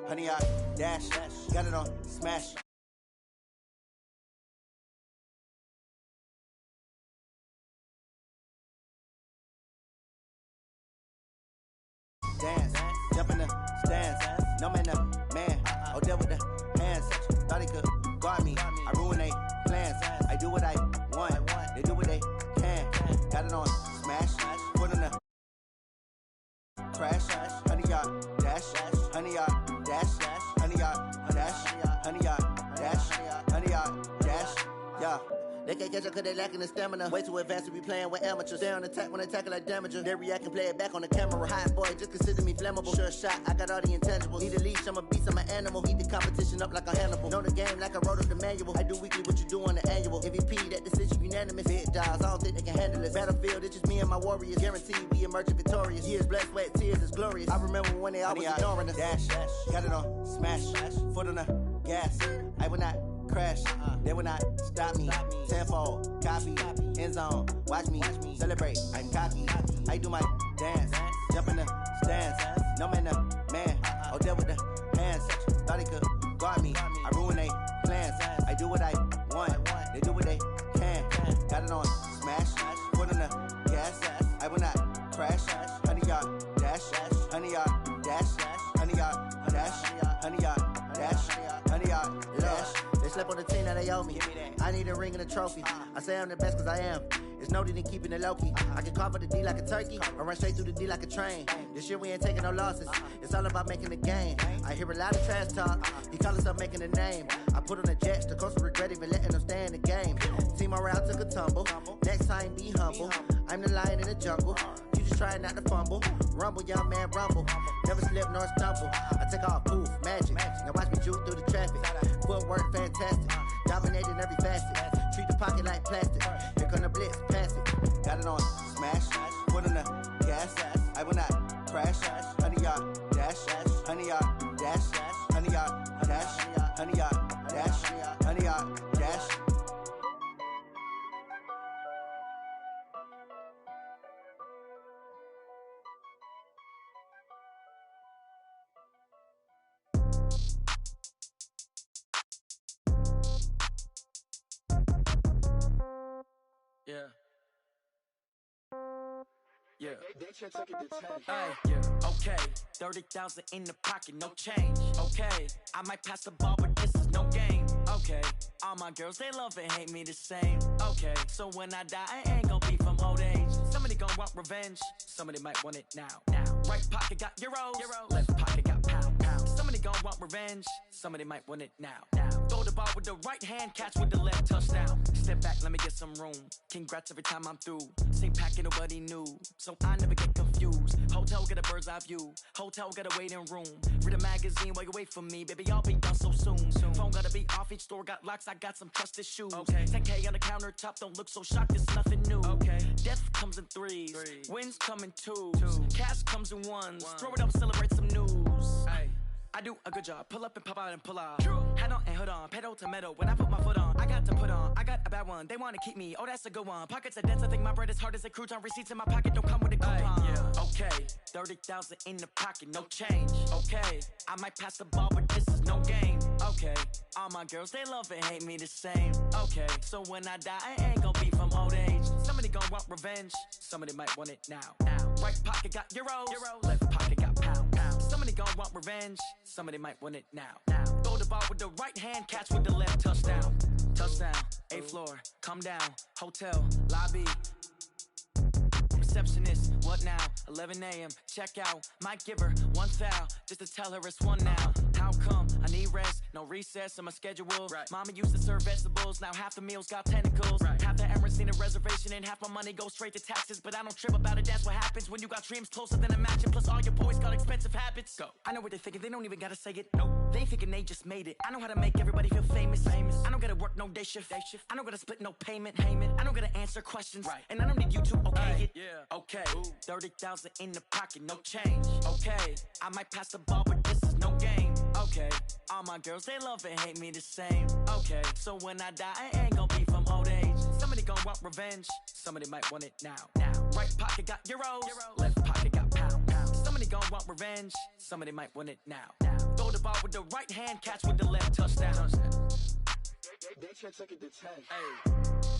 Honey, I dash, got it on smash. Dance, jump in the stands, no man, the man. Oh, there with the hands, thought he could guard me. I ruin they plans. I do what I want, they do what they can. Got it on smash, put in the crash. Honey, I dash, honey, I dash, honey, I dash, honey, I dash, honey, I dash. Yeah, they They can't catch up cause they lacking the stamina. Way too advanced to be playing with amateurs. Stay on attack when they tackle like damager. They react and play it back on the camera. Hot boy, just consider me flammable. Sure shot, I got all the intangibles. Need a leash, I'm a beast, I'm an animal. Heat the competition up like a Hannibal. Know the game like I wrote up the manual. I do weekly what you do on the annual. MVP, that decision unanimous. Big dials, I don't think they can handle it. Battlefield, it's just me and my warriors. Guaranteed we emerging victorious. Years, blood, sweat, tears, is glorious. I remember when they always ignoring us. Dash, got it on, smash, foot on the gas. I will not crash, they will not stop me. Tenfold, copy, end zone, watch me celebrate. I'm cocky, I do my dance, jump in the stands. No man, man, oh there with the hands. Thought they could guard me, I ruin they plans. I do what I want, they do what they can. Got it on, smash, foot on the gas. I will not crash, 100-yard dash, 100-yard dash, 100-yard dash, 100-yard dash, 100-yard dash. They slept on the team that they owe me. I need a ring and a trophy. I say I'm the best cause I am. It's noted in keeping it low-key. I can carve for the D like a turkey or run straight through the D like a train. This year we ain't taking no losses. It's all about making the game. I hear a lot of trash talk. He call himself making a name. I put on the Jets. The coach regret even letting them stay in the game. Team morale took a tumble. Next time be humble. I'm the lion in the jungle. You just trying not to fumble. Rumble, young man, rumble. Never slip nor stumble. I take off, poof, magic. Now watch me juke through the traffic. Footwork fantastic. Dominating every facet. Treat the pocket like plastic. Here come the blitz, pass it. Got it on, smash. Put on the gas. I will not crash. 100-yard dash. 100-yard dash. 100-yard dash. 100-yard dash. 100-yard dash. Yeah. Yeah. Yeah. Okay. 30,000 in the pocket, no change. Okay. I might pass the ball, but this is no game. Okay. All my girls, they love and hate me the same. Okay. So when I die, I ain't gon' be from old age. Somebody gon' want revenge. Somebody might want it now. Right pocket got euros. Left pocket got pound. Somebody gon' want revenge. Somebody might want it now. Throw the ball with the right hand, catch with the left, touchdown. Step back, let me get some room. Congrats every time I'm through. Same packet, nobody knew, so I never get confused. Hotel get a bird's eye view. Hotel got a waiting room. Read a magazine while you wait for me, baby. I'll be done so soon. Phone gotta be off. Each store got locks. I got some trusted shoes. Okay. 10K on the countertop. Don't look so shocked. It's nothing new. Okay. Death comes in threes. Wins come in twos. Cash comes in ones. Throw it up, celebrate some news. Ay. I do a good job. Pull up and pop out and pull out. Head on and hood on. Pedal to metal. When I put my foot on, I got to put on. I got a bad one. They want to keep me. Oh, that's a good one. Pockets are dense. I think my bread is hard as a crouton. Receipts in my pocket don't come with a coupon. Yeah. Okay. 30,000 in the pocket. No change. Okay. I might pass the ball, but this is no game. Okay. All my girls, they love and hate me the same. Okay. So when I die, I ain't gon' be from old age. Somebody gon' want revenge. Somebody might want it now. Right pocket got euros. Left pocket got pound. Somebody gon' want revenge. Somebody might want it now. Throw the ball with the right hand, catch with the left, touchdown. Touchdown, 8th floor, come down, hotel, lobby. Receptionist, what now? 11 a.m., check out. Might give her one foul, just to tell her it's one now. How come? I need rest, no recess in my schedule. Right. Mama used to serve vegetables, now half the meals got tentacles. Right. Half the Emirates need a reservation and half my money goes straight to taxes. But I don't trip about it, that's what happens when you got dreams closer than a mansion. Plus all your boys got expensive habits. Go. I know what they're thinking, they don't even gotta say it. Nope. They thinking they just made it. I know how to make everybody feel famous. I don't gotta work no day shift. I don't gotta split no payment. I don't gotta answer questions. Right. And I don't need you to okay it. Yeah. Okay. 30,000 in the pocket, no change. Okay. I might pass the ball, but this is no game. Okay. All my girls, they love and hate me the same. Okay. So when I die, I ain't gon' be from old age. Somebody gon' want revenge. Somebody might want it now. Right pocket got euros. Left pocket got pound. Somebody gon' want revenge. Somebody might want it now. Throw the ball with the right hand, catch with the left, touchdown. They can't take it to 10.